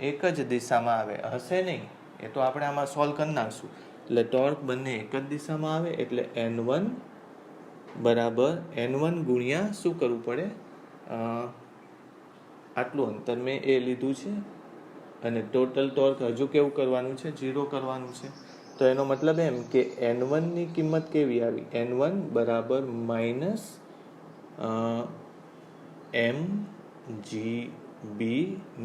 એક જ દિશામાં આવે. હશે નહીં, એ તો આપણે આમાં સોલ્વ કરી નાખશું. એટલે ટોર્ક બંને એક જ દિશામાં આવે. એટલે n1 બરાબર n1 ગુણ્યા શું કરવું પડે? આટલું અંતર મેં એ લીધું છે અને ટોટલ ટોર્ક હજુ કેવું કરવાનું છે? 0 કરવાનું છે. તો એનો મતલબ એમ કે n1 ની કિંમત કેવી આવી? n1 બરાબર માઇનસ mgb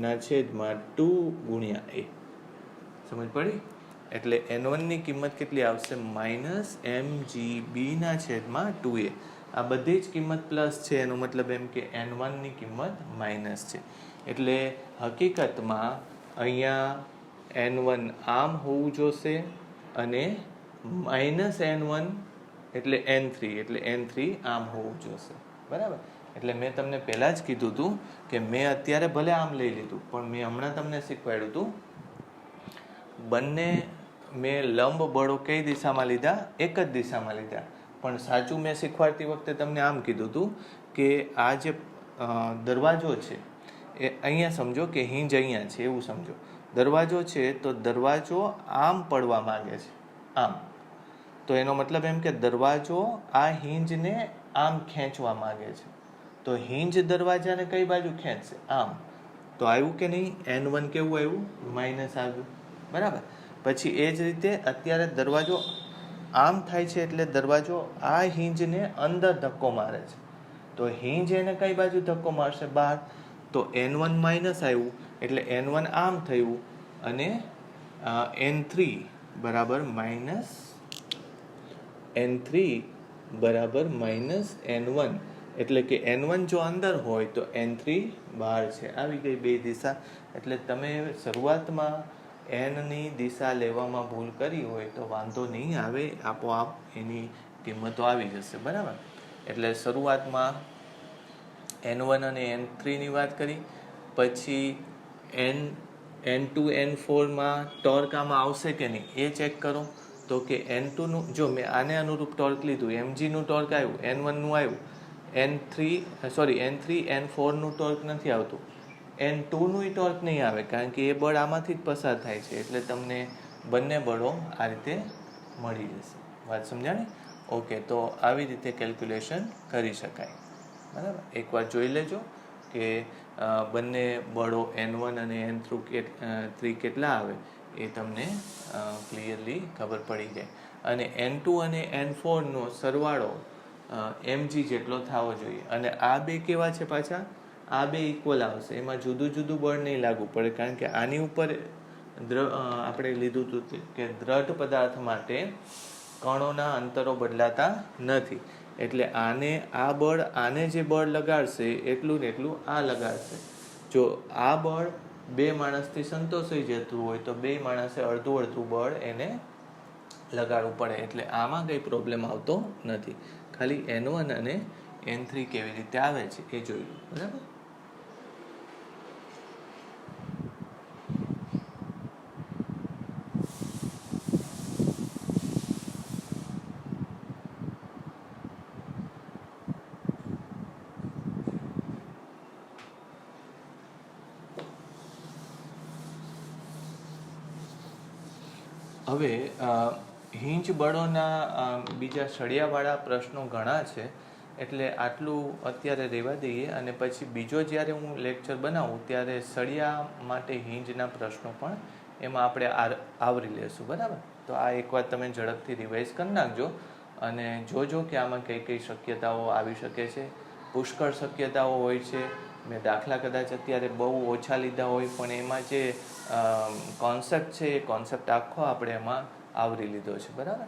ના છેદમાં 2 ગુણ્યા a. સમજ પડી? એટલે n1 ની કિંમત કેટલી આવશે? માઇનસ mgb ના છેદમાં 2a. આ બધી જ કિંમત પ્લસ છે. એનો મતલબ એમ કે n1 ની કિંમત માઇનસ છે. એટલે હકીકતમાં અહીંયા n1 આમ હોવું જોશે અને માઇનસ n1 એટલે n3 એટલે n3 આમ હોવું જોશે. બરાબર. એટલે મેં તમને પહેલાં જ કીધું હતું કે મેં અત્યારે ભલે આમ લઈ લીધું પણ મેં હમણાં તમને શીખવાડ્યું હતું બંને મેં લંબ બળો કઈ દિશામાં લીધા? એક જ દિશામાં લીધા. પણ સાચું મેં શીખવાડતી વખતે તમને આમ કીધું હતું કે આ જે દરવાજો છે એ અહીંયા સમજો કે હિંજ અહીંયા છે એવું સમજો. દરવાજો છે તો દરવાજો આમ પડવા માંગે છે, આમ. તો એનો મતલબ એમ કે દરવાજો આ હિંજને આમ ખેંચવા માંગે છે. તો હિંજ દરવાજાને કઈ બાજુ ખેંચશે? આમ. તો આવ્યું કે નહીં? n1 કેવું આવ્યું? માઇનસ આવ્યું. બરાબર. પછી એ જ રીતે અત્યારે દરવાજો આમ થાય છે એટલે દરવાજો આ હિંજને અંદર ધક્કો મારે છે. તો હિંજ એને કઈ બાજુ ધક્કો મારશે? બહાર. તો n1 માઇનસ આવ્યું એટલે n1 આમ થયું અને n3 બરાબર માઇનસ n1 એટલે કે n1 જો અંદર હોય તો n3 બહાર છે. આવી ગઈ બે દિશા. એટલે તમે શરૂઆતમાં n ની દિશા લેવામાં ભૂલ કરી હોય તો વાંધો નહીં આવે, આપોઆપ એની કિંમતો આવી જશે. બરાબર. એટલે શરૂઆતમાં n1 અને n3 ની વાત કરી. પછી n2 n4 માં ટોર્ક આમાં આવશે કે નહીં એ ચેક કરો. તો કે n2 નું જો મેં આને અનુરૂપ ટોર્ક લીધું, mg નું ટોર્ક આવ્યું, n1 નું આવ્યું, n3 n4 નું ટોર્ક નથી આવતું. N2નું ટોર્ક નહીં આવે, કારણ કે એ બળ આમાંથી જ પસાર થાય છે, એટલે તમને બંને બળો આ રીતે મળી જશે. વાત સમજાણી? ઓકે, તો આવી રીતે કેલ્ક્યુલેશન કરી શકાય. બરાબર, એકવાર જોઈ લેજો કે બંને બળો N1 અને N3 કેટલા આવે એ તમને ક્લિયરલી ખબર પડી જાય. અને N2 અને N4નો સરવાળો mg જેટલો થવો જોઈએ. અને આ બે કેવા છે પાછા? આ બે ઇક્વલ આવશે, એમાં જુદું જુદું બળ નહીં લાગુ પડે, કારણ કે આની ઉપર આપણે લીધું હતું કે દ્રઢ પદાર્થ માટે કણોના અંતરો બદલાતા નથી, એટલે આ બળ આને જે બળ લગાડશે એટલું ને એટલું આ લગાડશે. જો આ બળ બે માણસથી સંતોષાઈ જતું હોય તો બે માણસે અડધું અડધું બળ એને લગાડવું પડે, એટલે આમાં કંઈ પ્રોબ્લેમ આવતો નથી. ખાલી N1 અને N3 કેવી રીતે આવે છે એ જોયું. બરાબર. હવે હિંજ બળોના બીજા સળિયાવાળા પ્રશ્નો ઘણા છે, એટલે આટલું અત્યારે રહેવા દઈએ, અને પછી બીજો જ્યારે હું લેક્ચર બનાવું ત્યારે સળિયા માટે હિંજના પ્રશ્નો પણ એમાં આપણે આવરી લેશું. બરાબર. તો આ એકવાર તમે ઝડપથી રિવાઇઝ કરી નાખજો અને જોજો કે આમાં કઈ કઈ શક્યતાઓ આવી શકે છે. પુષ્કળ શક્યતાઓ હોય છે. મેં દાખલા કદાચ અત્યારે બહુ ઓછા લીધા હોય, પણ એમાં જે કોન્સેપ્ટ છે એ કોન્સેપ્ટ આખો આપણે એમાં આવરી લીધો છે. બરાબર.